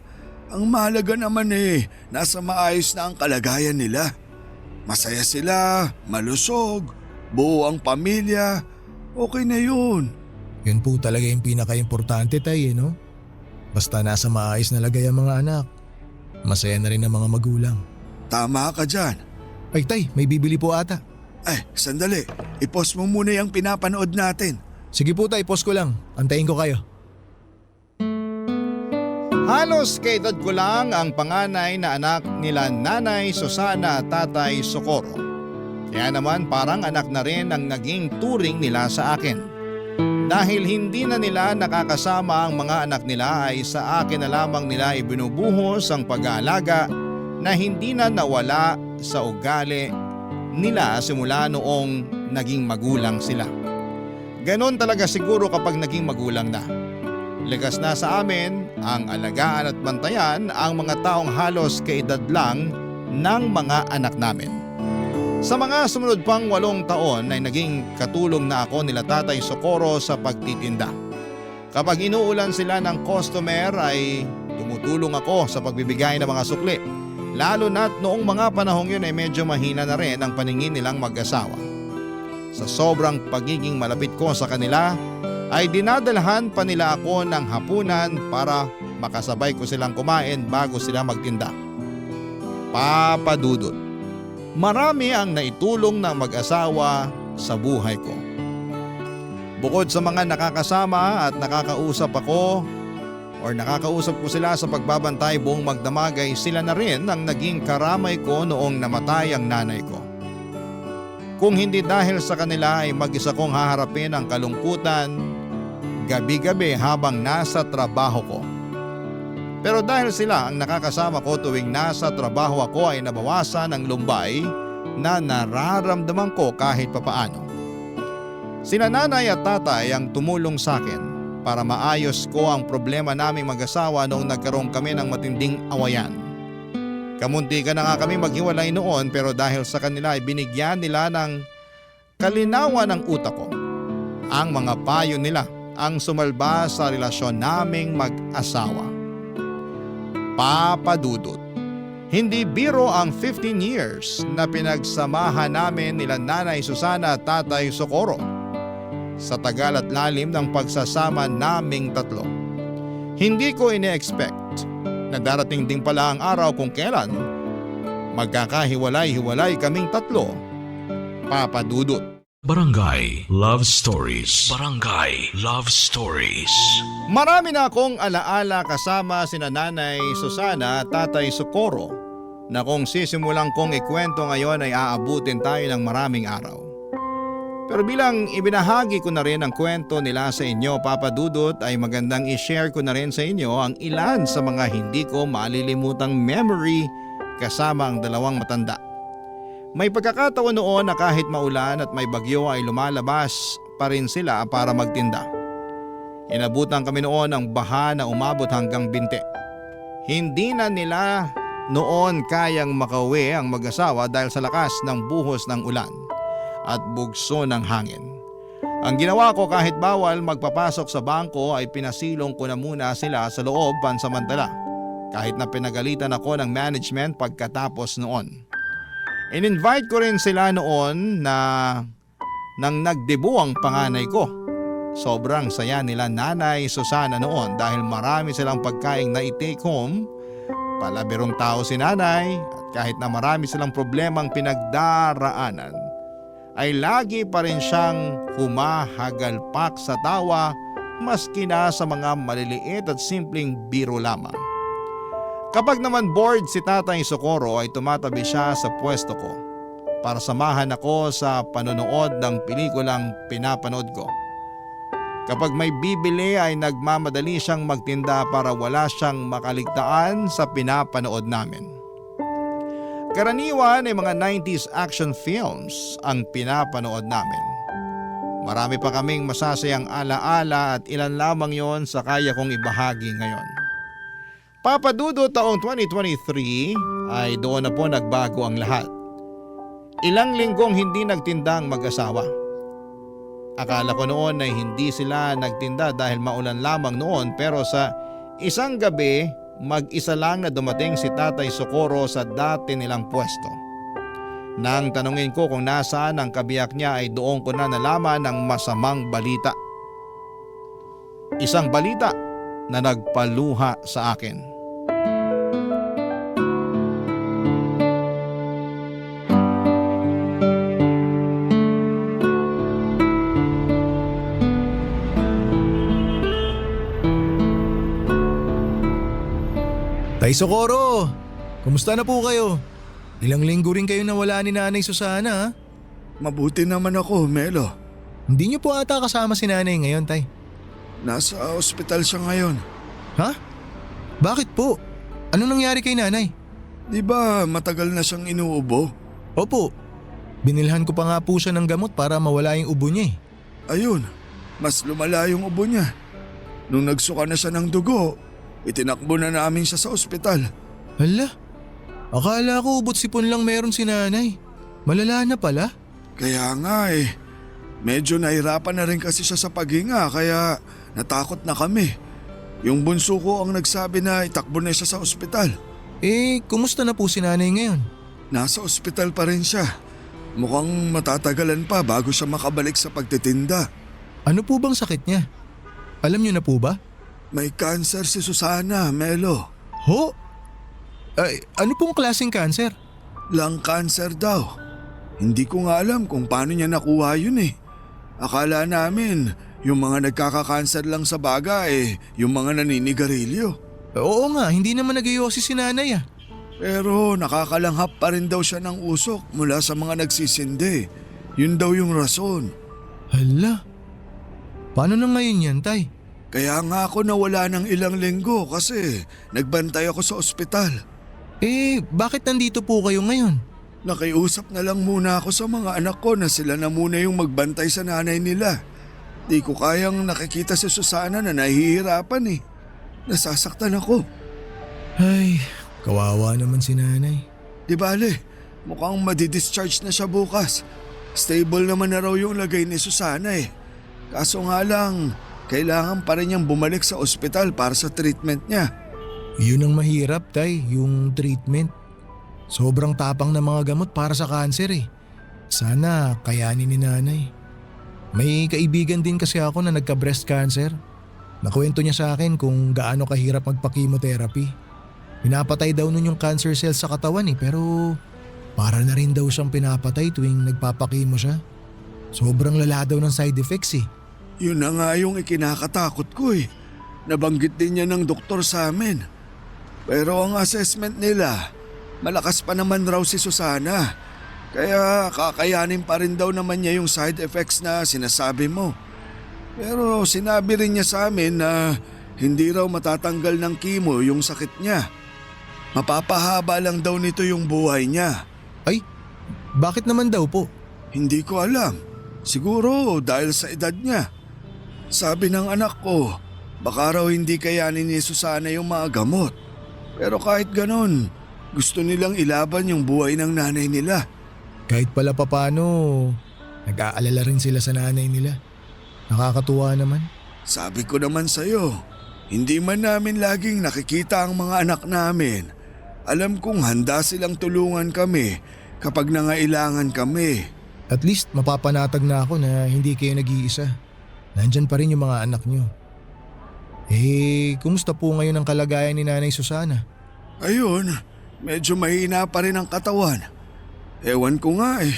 [SPEAKER 5] Ang mahalaga naman nasa maayos na ang kalagayan nila. Masaya sila, malusog, buo ang pamilya, okay na yun.
[SPEAKER 6] Yun po talaga yung pinaka-importante, tay, no? Basta nasa maayos na lagay ang mga anak. Masaya na rin ang mga magulang.
[SPEAKER 5] Tama ka dyan.
[SPEAKER 6] Ay, tay, may bibili po ata.
[SPEAKER 5] Sandali. I-post mo muna yung pinapanood natin.
[SPEAKER 6] Sige po, tay, post ko lang. Antayin ko kayo.
[SPEAKER 3] Halos kaedad ko lang ang panganay na anak nila Nanay Susana at Tatay Socorro. Kaya naman parang anak na rin ang naging turing nila sa akin. Dahil hindi na nila nakakasama ang mga anak nila ay sa akin na lamang nila ibinubuhos ang pag-aalaga na hindi na nawala sa ugali nila simula noong naging magulang sila. Ganon talaga siguro kapag naging magulang na. Likas na sa amin ang alagaan at bantayan ang mga taong halos kaedad lang ng mga anak namin. Sa mga sumunod pang 8 taon ay naging katulong na ako nila Tatay Socorro sa pagtitinda. Kapag inuulan sila ng customer ay tumutulong ako sa pagbibigay ng mga sukli. Lalo na't noong mga panahong yun ay medyo mahina na rin ang paningin nilang mag-asawa. Sa sobrang pagiging malapit ko sa kanila ay dinadalhan pa nila ako ng hapunan para makasabay ko silang kumain bago sila magtinda. Papa Dudut, marami ang naitulong ng mag-asawa sa buhay ko. Bukod sa mga nakakasama at nakakausap ako or nakakausap ko sila sa pagbabantay buong magdamag ay sila na rin ang naging karamay ko noong namatay ang nanay ko. Kung hindi dahil sa kanila ay mag-isa kong haharapin ang kalungkutan gabi-gabi habang nasa trabaho ko. Pero dahil sila ang nakakasama ko tuwing nasa trabaho ako ay nabawasan ang lumbay na nararamdaman ko kahit papaano. Sina nanay at tatay ang tumulong sa akin para maayos ko ang problema naming mag-asawa noong nagkaroon kami ng matinding awayan. Kamunti ka na nga kami maghiwalay noon pero dahil sa kanila ay binigyan nila ng kalinawan ng utak ko. Ang mga payo nila ang sumalba sa relasyon naming mag-asawa. Papa Dudut, hindi biro ang 15 years na pinagsamahan namin nila Nanay Susana at Tatay Socorro. Sa tagal at lalim ng pagsasama naming tatlo, hindi ko ine-expect na darating din pala ang araw kung kailan magkakahiwalay-hiwalay kaming tatlo, Papa Dudut.
[SPEAKER 1] Barangay Love Stories. Barangay Love Stories.
[SPEAKER 3] Marami na akong alaala kasama sina Nanay Susana at Tatay Socorro na kung sisimulang kong ikwento ngayon ay aabutin tayo ng maraming araw. Pero bilang ibinahagi ko na rin ang kwento nila sa inyo, Papa Dudut, ay magandang i-share ko na rin sa inyo ang ilan sa mga hindi ko malilimutang memory kasama ang dalawang matanda. May pagkakataon noon na kahit maulan at may bagyo ay lumalabas pa rin sila para magtinda. Inabutan kami noon ng baha na umabot hanggang binte. Hindi na nila noon kayang makauwi ang mag-asawa dahil sa lakas ng buhos ng ulan at bugso ng hangin. Ang ginawa ko kahit bawal magpapasok sa bangko ay pinasilong ko na muna sila sa loob pansamantala kahit na pinagalitan ako ng management pagkatapos noon. In-invite ko rin sila noon na nang nagdebu ang panganay ko. Sobrang saya nila Nanay Susana noon dahil marami silang pagkaing na i-take home. Palabirong tao si Nanay at kahit na marami silang problemang pinagdaraanan ay lagi pa rin siyang humahagalpak sa tawa maski na sa mga maliliit at simpleng biro lamang. Kapag naman bored si Tatay Socorro ay tumatabi siya sa pwesto ko para samahan ako sa panonood ng pelikulang pinapanood ko. Kapag may bibili ay nagmamadali siyang magtinda para wala siyang makaligtaan sa pinapanood namin. Karaniwan ay mga 90s action films ang pinapanood namin. Marami pa kaming masasayang alaala at ilan lamang yon sa kaya kong ibahagi ngayon. Papa Dudut, taong 2023 ay doon na po nagbago ang lahat. Ilang linggong hindi nagtinda ang mag-asawa. Akala ko noon ay hindi sila nagtinda dahil maulan lamang noon pero sa isang gabi mag-isa lang na dumating si Tatay Socorro sa dati nilang pwesto. Nang tanungin ko kung nasaan ang kabiyak niya ay doon ko na nalaman ang masamang balita. Isang balita na nagpaluha sa akin.
[SPEAKER 6] Tay Socorro, kumusta na po kayo? Ilang linggo rin kayo nawala ni Nanay Susana ha?
[SPEAKER 5] Mabuti naman ako, Melo.
[SPEAKER 6] Hindi niyo po ata kasama si Nanay ngayon, Tay.
[SPEAKER 5] Nasa ospital siya ngayon.
[SPEAKER 6] Ha? Bakit po? Ano nangyari kay Nanay?
[SPEAKER 5] Di ba matagal na siyang inuubo?
[SPEAKER 6] Opo, binilhan ko pa nga po siya ng gamot para mawala yung ubo niya eh.
[SPEAKER 5] Ayun, mas lumala yung ubo niya. Nung nagsuka na siya ng dugo, itinakbo na namin siya sa ospital.
[SPEAKER 6] Hala, akala ko ubot sipon lang meron si Nanay. Malala na pala.
[SPEAKER 5] Kaya nga eh, medyo nahirapan na rin kasi siya sa paghinga kaya natakot na kami. Yung bunso ko ang nagsabi na itakbo na siya sa ospital.
[SPEAKER 6] Eh, kumusta na po si Nanay ngayon?
[SPEAKER 5] Nasa ospital pa rin siya. Mukhang matatagalan pa bago siya makabalik sa pagtitinda.
[SPEAKER 6] Ano po bang sakit niya? Alam niyo na po ba?
[SPEAKER 5] May cancer si Susana, Melo.
[SPEAKER 6] Ho? Ay, ano pong klaseng cancer?
[SPEAKER 5] Lung cancer daw. Hindi ko nga alam kung paano niya nakuha yun eh. Akala namin yung mga nagkaka-cancer lang sa baga yung mga naninigarilyo.
[SPEAKER 6] Oo nga, hindi naman nag-iossi si Nanay ah.
[SPEAKER 5] Pero nakakalanghap pa rin daw siya ng usok mula sa mga nagsisindi. Yun daw yung rason.
[SPEAKER 6] Hala, paano na ngayon yan, Tay?
[SPEAKER 5] Kaya nga ako nawala ng ilang linggo kasi nagbantay ako sa ospital.
[SPEAKER 6] Eh, bakit nandito po kayo ngayon?
[SPEAKER 5] Nakiusap na lang muna ako sa mga anak ko na sila na muna yung magbantay sa nanay nila. Di ko kayang nakikita si Susana na nahihirapan eh. Nasasaktan ako.
[SPEAKER 6] Ay, kawawa naman si Nanay.
[SPEAKER 5] Di bale, mukhang madidischarge na siya bukas. Stable naman na raw yung lagay ni Susana eh. Kaso nga lang, kailangan pa rin niyang bumalik sa ospital para sa treatment niya.
[SPEAKER 6] Yun ang mahirap, Tay, yung treatment. Sobrang tapang na mga gamot para sa cancer eh. Sana kayanin ni Nanay. May kaibigan din kasi ako na nagka-breast cancer. Nakwento niya sa akin kung gaano kahirap magpa-chemotherapy. Pinapatay daw nun yung cancer cells sa katawan pero para na rin daw siyang pinapatay tuwing nagpapakimo siya. Sobrang lala daw ng side effects eh.
[SPEAKER 5] Yun na nga yung ikinakatakot ko eh. Nabanggit din niya ng doktor sa amin. Pero ang assessment nila, malakas pa naman raw si Susana. Kaya kakayanin pa rin daw naman niya yung side effects na sinasabi mo. Pero sinabi rin niya sa amin na hindi raw matatanggal ng chemo yung sakit niya. Mapapahaba lang daw nito yung buhay niya.
[SPEAKER 6] Ay, bakit naman daw po?
[SPEAKER 5] Hindi ko alam. Siguro dahil sa edad niya. Sabi ng anak ko, baka raw hindi kayanin ni Susana yung mga gamot. Pero kahit ganon, gusto nilang ilaban yung buhay ng nanay nila.
[SPEAKER 6] Kahit pala papano, nag-aalala rin sila sa nanay nila. Nakakatuwa naman.
[SPEAKER 5] Sabi ko naman sa'yo, hindi man namin laging nakikita ang mga anak namin. Alam kong handa silang tulungan kami kapag nangailangan kami.
[SPEAKER 6] At least mapapanatag na ako na hindi kayo nag-iisa. Nandyan pa rin yung mga anak nyo. Kumusta po ngayon ang kalagayan ni Nanay Susana?
[SPEAKER 5] Ayun, medyo mahina pa rin ang katawan. Ewan ko nga eh.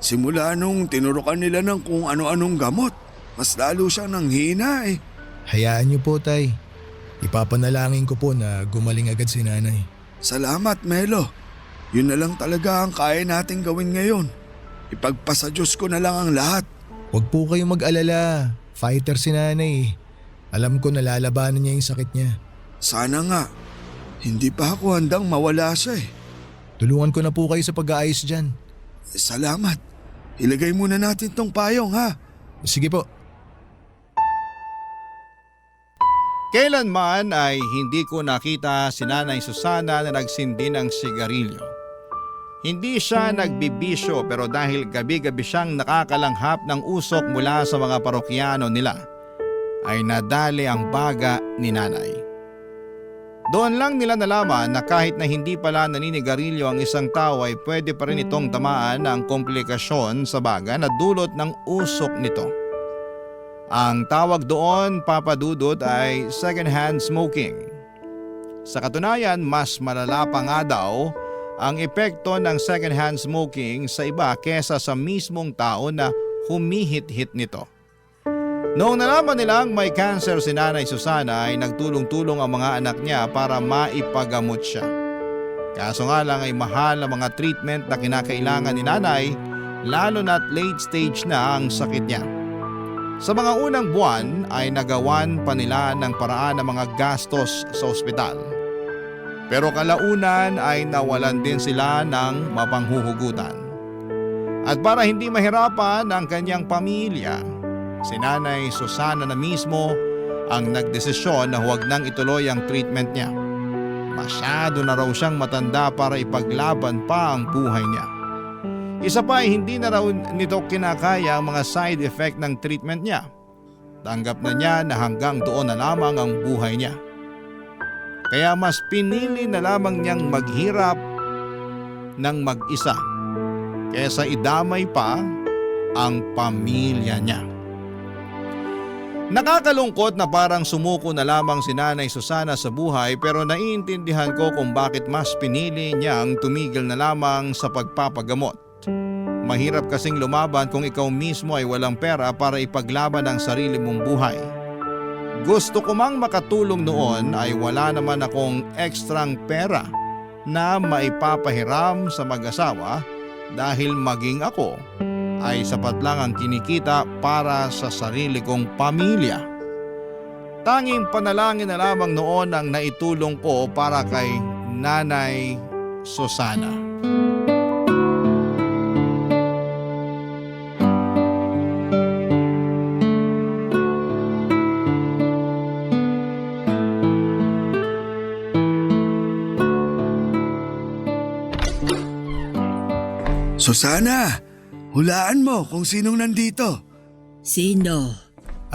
[SPEAKER 5] Simula nung tinurukan nila ng kung ano-anong gamot, mas lalo siyang nanghina eh.
[SPEAKER 6] Hayaan niyo po, Tay. Ipapanalangin ko po na gumaling agad si Nanay.
[SPEAKER 5] Salamat, Melo. Yun na lang talaga ang kaya nating gawin ngayon. Ipagpasa Diyos ko na lang ang lahat.
[SPEAKER 6] Huwag po kayong mag-alala. Fighter si Nanay. Alam ko nalalabanan niya yung sakit niya.
[SPEAKER 5] Sana nga. Hindi pa ako handang mawala siya eh.
[SPEAKER 6] Tulungan ko na po kayo sa pag-aayos dyan.
[SPEAKER 5] Salamat. Ilagay muna natin tong payong ha.
[SPEAKER 6] Sige po.
[SPEAKER 3] Kailanman ay hindi ko nakita si Nanay Susana na nagsindi ng sigarilyo. Hindi siya nagbibisyo pero dahil gabi-gabi siyang nakakalanghap ng usok mula sa mga parokyano nila, ay nadali ang baga ni Nanay. Doon lang nila nalaman na kahit na hindi pala naninigarilyo ang isang tao ay pwede pa rin itong tamaan ng komplikasyon sa baga na dulot ng usok nito. Ang tawag doon, Papa Dudut, ay second-hand smoking. Sa katunayan, mas malala pa nga daw ang epekto ng second-hand smoking sa iba kesa sa mismong tao na humihit-hit nito. Noong nalaman nilang may cancer si Nanay Susana ay nagtulong-tulong ang mga anak niya para maipagamot siya. Kaso nga lang ay mahal ang mga treatment na kinakailangan ni Nanay, lalo na't late stage na ang sakit niya. Sa mga unang buwan ay nagawan pa nila ng paraan ng mga gastos sa ospital. Pero kalaunan ay nawalan din sila ng mapanghuhugutan. At para hindi mahirapan ang kanyang pamilya, si Nanay Susana na mismo ang nagdesisyon na huwag nang ituloy ang treatment niya. Masyado na raw siyang matanda para ipaglaban pa ang buhay niya. Isa pa ay hindi na raw nito kinakaya ang mga side effect ng treatment niya. Tanggap na niya na hanggang doon na lamang ang buhay niya. Kaya mas pinili na lamang niyang maghirap ng mag-isa kaysa idamay pa ang pamilya niya. Nakakalungkot na parang sumuko na lamang si Nanay Susana sa buhay pero naiintindihan ko kung bakit mas pinili niyang tumigil na lamang sa pagpapagamot. Mahirap kasing lumaban kung ikaw mismo ay walang pera para ipaglaban ang sarili mong buhay. Gusto ko mang makatulong noon ay wala naman akong ekstrang pera na maipapahiram sa mag-asawa dahil maging ako ay sapat lang ang kinikita para sa sarili kong pamilya. Tanging panalangin na lamang noon ang naitulong ko para kay Nanay Susana.
[SPEAKER 5] Susana, hulaan mo kung sinong nandito.
[SPEAKER 4] Sino?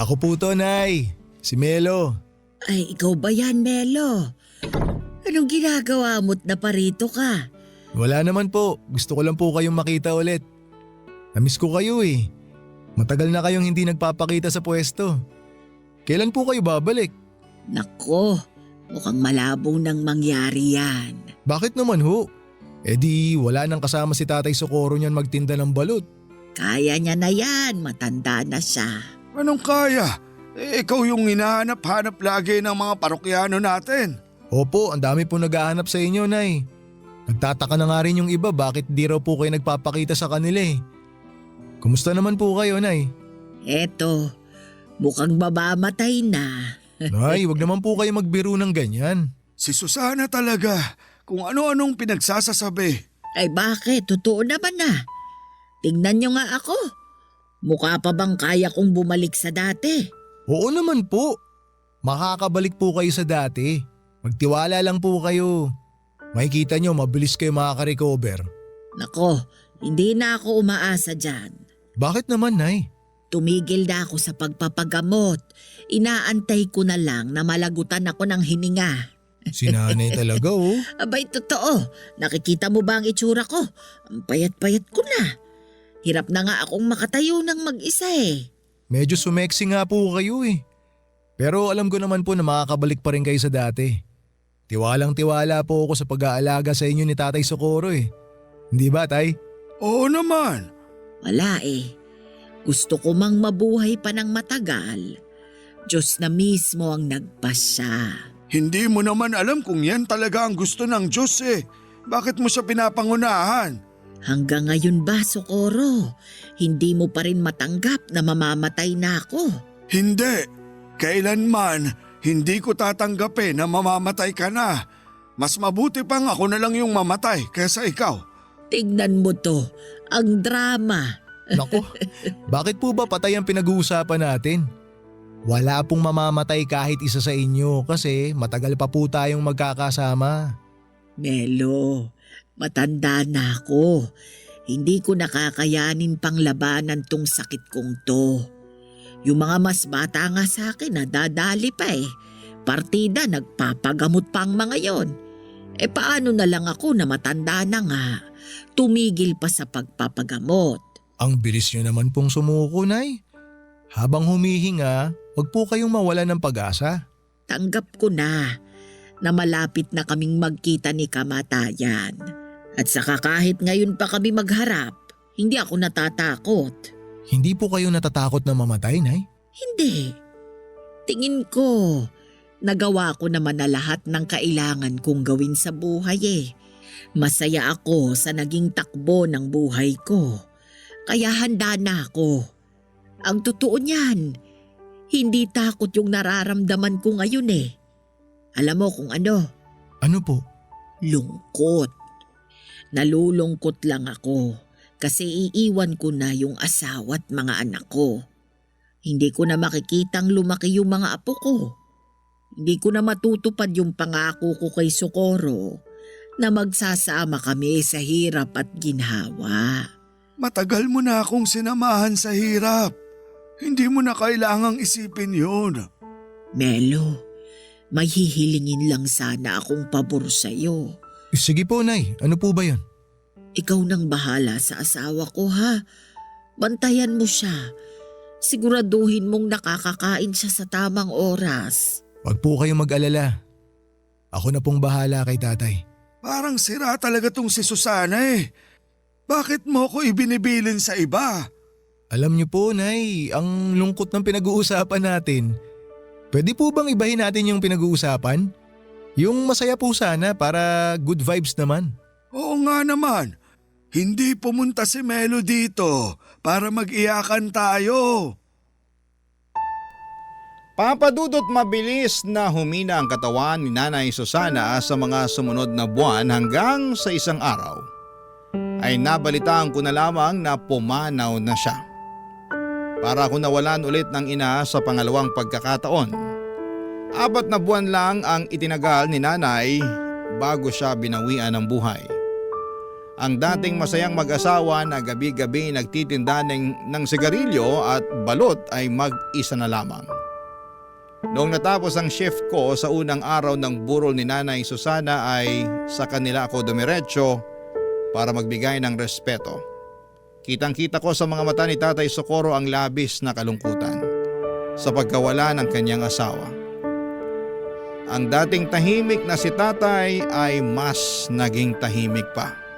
[SPEAKER 6] Ako po to, Nay. Si Melo.
[SPEAKER 4] Ay, ikaw ba yan, Melo? Anong ginagawa mo't naparito ka?
[SPEAKER 6] Wala naman po. Gusto ko lang po kayong makita ulit. Namiss ko kayo eh. Matagal na kayong hindi nagpapakita sa pwesto. Kailan po kayo babalik?
[SPEAKER 4] Nako, Mukhang malabo nang mangyari yan.
[SPEAKER 6] Bakit naman ho? Eh di wala nang kasama si Tatay Socorro niyan magtinda ng balut.
[SPEAKER 4] Kaya niya na yan, matanda na siya.
[SPEAKER 5] Anong kaya? Ikaw yung hinahanap-hanap lagi ng mga parokyano natin.
[SPEAKER 6] Opo, ang dami po naghahanap sa inyo, Nay. Nagtataka na nga rin yung iba bakit di raw po kayo nagpapakita sa kanila eh. Kumusta naman po kayo, Nay?
[SPEAKER 4] Eto, mukhang mabamatay na.
[SPEAKER 6] Nay, wag naman po kayo magbiro ng ganyan.
[SPEAKER 5] Si Susana talaga, kung ano-anong pinagsasasabi.
[SPEAKER 4] Ay bakit? Totoo naman na. Tingnan niyo nga ako. Mukha pa bang kaya kong bumalik sa dati?
[SPEAKER 6] Oo naman po. Makakabalik po kayo sa dati. Magtiwala lang po kayo. Makikita nyo, mabilis kayo makaka-recover.
[SPEAKER 4] Nako, hindi na ako umaasa dyan.
[SPEAKER 6] Bakit naman, Nay?
[SPEAKER 4] Tumigil na ako sa pagpapagamot. Inaantay ko na lang na malagutan ako ng hininga.
[SPEAKER 6] Si Nanay talaga, oh.
[SPEAKER 4] Abay, totoo. Nakikita mo ba ang itsura ko? Ang payat-payat ko na. Hirap na nga akong makatayo ng mag-isa eh.
[SPEAKER 6] Medyo sumeksi nga po kayo eh. Pero alam ko naman po na makakabalik pa rin kayo sa dati. Tiwalang-tiwala po ako sa pag-aalaga sa inyo ni Tatay Socorro eh. Hindi ba, Tay?
[SPEAKER 5] Oo naman.
[SPEAKER 4] Wala eh. Gusto ko mang mabuhay pa ng matagal. Diyos na mismo ang nagpasya.
[SPEAKER 5] Hindi mo naman alam kung yan talaga ang gusto ng Diyos eh. Bakit mo siya pinapangunahan?
[SPEAKER 4] Hanggang ngayon ba, Socorro? Hindi mo pa rin matanggap na mamamatay na ako?
[SPEAKER 5] Hindi. Kailanman, hindi ko tatanggapin na mamamatay ka na. Mas mabuti pang ako na lang yung mamatay kaysa ikaw.
[SPEAKER 4] Tignan mo to, ang drama.
[SPEAKER 6] Nako, bakit po ba patay ang pinag-uusapan natin? Wala pong mamamatay kahit isa sa inyo kasi matagal pa po tayong magkakasama.
[SPEAKER 4] Melo, matanda na ako. Hindi ko nakakayanin pang labanan tong sakit kong to. Yung mga mas bata nga sa akin nadadali pa eh. Partida nagpapagamot pa ang mga yon. E paano na lang ako na matanda na nga, tumigil pa sa pagpapagamot.
[SPEAKER 6] Ang bilis nyo naman pong sumuko, Nay. Habang humihinga, huwag po kayong mawala ng pag-asa.
[SPEAKER 4] Tanggap ko na malapit na kaming magkita ni kamatayan. At saka kahit ngayon pa kami magharap, hindi ako natatakot.
[SPEAKER 6] Hindi po kayo natatakot na mamatay, Nay?
[SPEAKER 4] Hindi. Tingin ko, nagawa ko naman na lahat ng kailangan kong gawin sa buhay eh. Masaya ako sa naging takbo ng buhay ko. Kaya handa na ako. Ang totoo niyan, hindi takot yung nararamdaman ko ngayon eh. Alam mo kung ano?
[SPEAKER 6] Ano po?
[SPEAKER 4] Lungkot. Nalulungkot lang ako kasi iiwan ko na yung asawa at mga anak ko. Hindi ko na makikitang lumaki yung mga apo ko. Hindi ko na matutupad yung pangako ko kay Socorro na magsasama kami sa hirap at ginhawa.
[SPEAKER 5] Matagal mo na akong sinamahan sa hirap. Hindi mo na kailangang isipin yun.
[SPEAKER 4] Melo, may hihilingin lang sana akong pabor sa'yo.
[SPEAKER 6] Sige po, Nay. Ano po ba yun?
[SPEAKER 4] Ikaw nang bahala sa asawa ko ha. Bantayan mo siya. Siguraduhin mong nakakakain siya sa tamang oras.
[SPEAKER 6] Huwag po kayong mag-alala. Ako na pong bahala kay Tatay.
[SPEAKER 5] Parang sira talaga tong si Susana eh. Bakit mo ko ibinibilin sa iba?
[SPEAKER 6] Alam niyo po, Nay, ang lungkot ng pinag-uusapan natin. Pwede po bang ibahin natin yung pinag-uusapan? Yung masaya po sana para good vibes naman.
[SPEAKER 5] Oo nga naman. Hindi pumunta si Melo dito para mag-iyakan tayo.
[SPEAKER 3] Papadudot mabilis na humina ang katawan ni Nanay Susana sa mga sumunod na buwan hanggang sa isang araw ay nabalitaan ko na lamang na pumanaw na siya. Para ako nawalan ulit ng ina sa pangalawang pagkakataon. 4 na buwan lang ang itinagal ni Nanay bago siya binawian ng buhay. Ang dating masayang mag-asawa na gabi-gabi nagtitinda ng sigarilyo at balot ay mag-isa na lamang. Noong natapos ang shift ko sa unang araw ng burol ni Nanay Susana ay sa kanila ako dumiretso para magbigay ng respeto. Kitang-kita ko sa mga mata ni Tatay Socorro ang labis na kalungkutan sa pagkawala ng kanyang asawa. ang dating tahimik na si tatay ay mas naging tahimik pa.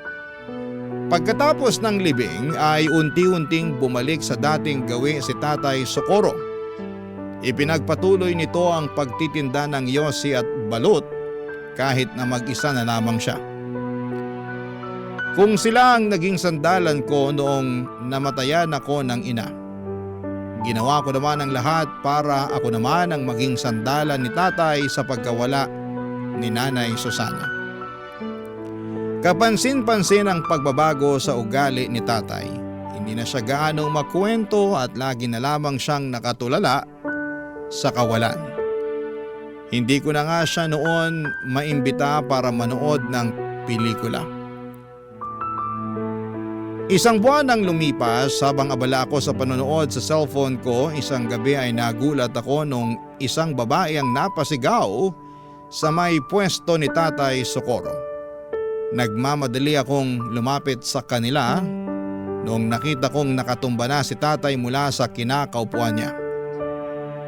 [SPEAKER 3] Pagkatapos ng libing ay unti-unting bumalik sa dating gawi si Tatay Socorro. Ipinagpatuloy nito ang pagtitinda ng yosi at balut kahit na mag-isa na lamang siya. Kung sila ang naging sandalan ko noong namatayan ako ng ina, ginawa ko naman ang lahat para ako naman ang maging sandalan ni tatay sa pagkawala ni Nanay Susana. Kapansin-pansin ang pagbabago sa ugali ni tatay. Hindi na siya gaanong makwento at lagi na lamang siyang nakatulala sa kawalan. Hindi ko na nga siya noon maimbita para manood ng pelikula. Isang buwan nang lumipas habang abala ako sa panonood sa cellphone ko, isang gabi ay nagulat ako nung isang babae ang napasigaw sa may pwesto ni Tatay Socorro. Nagmamadali akong lumapit sa kanila noong nakita kong nakatumba na si tatay mula sa kinakaupuan niya.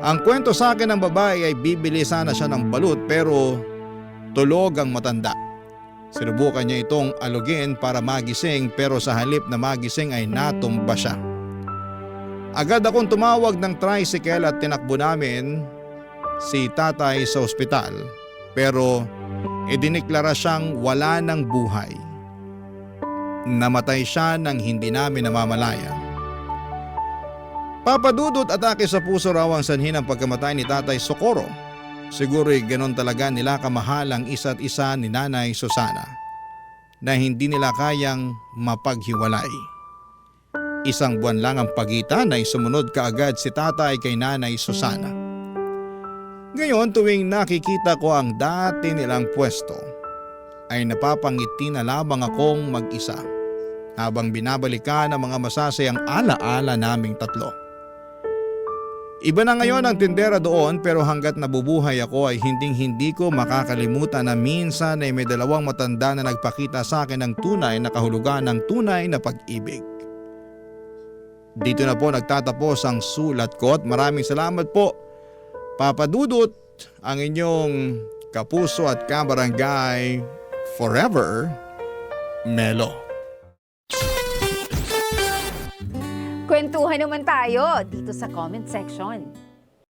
[SPEAKER 3] Ang kwento sa akin ng babae ay bibili sana siya ng balut pero tulog ang matanda. Sinubukan niya itong alugin para magising pero sa halip na magising ay natumba siya. Agad akong tumawag ng tricycle at tinakbo namin si tatay sa ospital pero idiniklara siyang wala ng buhay. Namatay siya nang hindi namin namamalayan. Papadudot atake sa puso raw ang sanhi ng pagkamatay ni Tatay Socorro. Siguro'y ganon talaga nila kamahal ang isa't isa ni Nanay Susana na hindi nila kayang mapaghiwalay. Isang buwan lang ang pagitan ay sumunod kaagad si tatay kay Nanay Susana. Ngayon tuwing nakikita ko ang dati nilang pwesto ay napapangiti na lamang akong mag-isa habang binabalikan ang mga masasayang ala-ala naming tatlo. Iba na ngayon ang tindera doon pero hanggat nabubuhay ako ay hinding-hindi ko makakalimutan na minsan ay may dalawang matanda na nagpakita sa akin ng tunay na kahulugan ng tunay na pag-ibig. Dito na po nagtatapos ang sulat ko at maraming salamat po Papa Dudut, ang inyong kapuso at kabarangay forever, Melo.
[SPEAKER 7] Kwentuhan naman tayo dito sa comment section.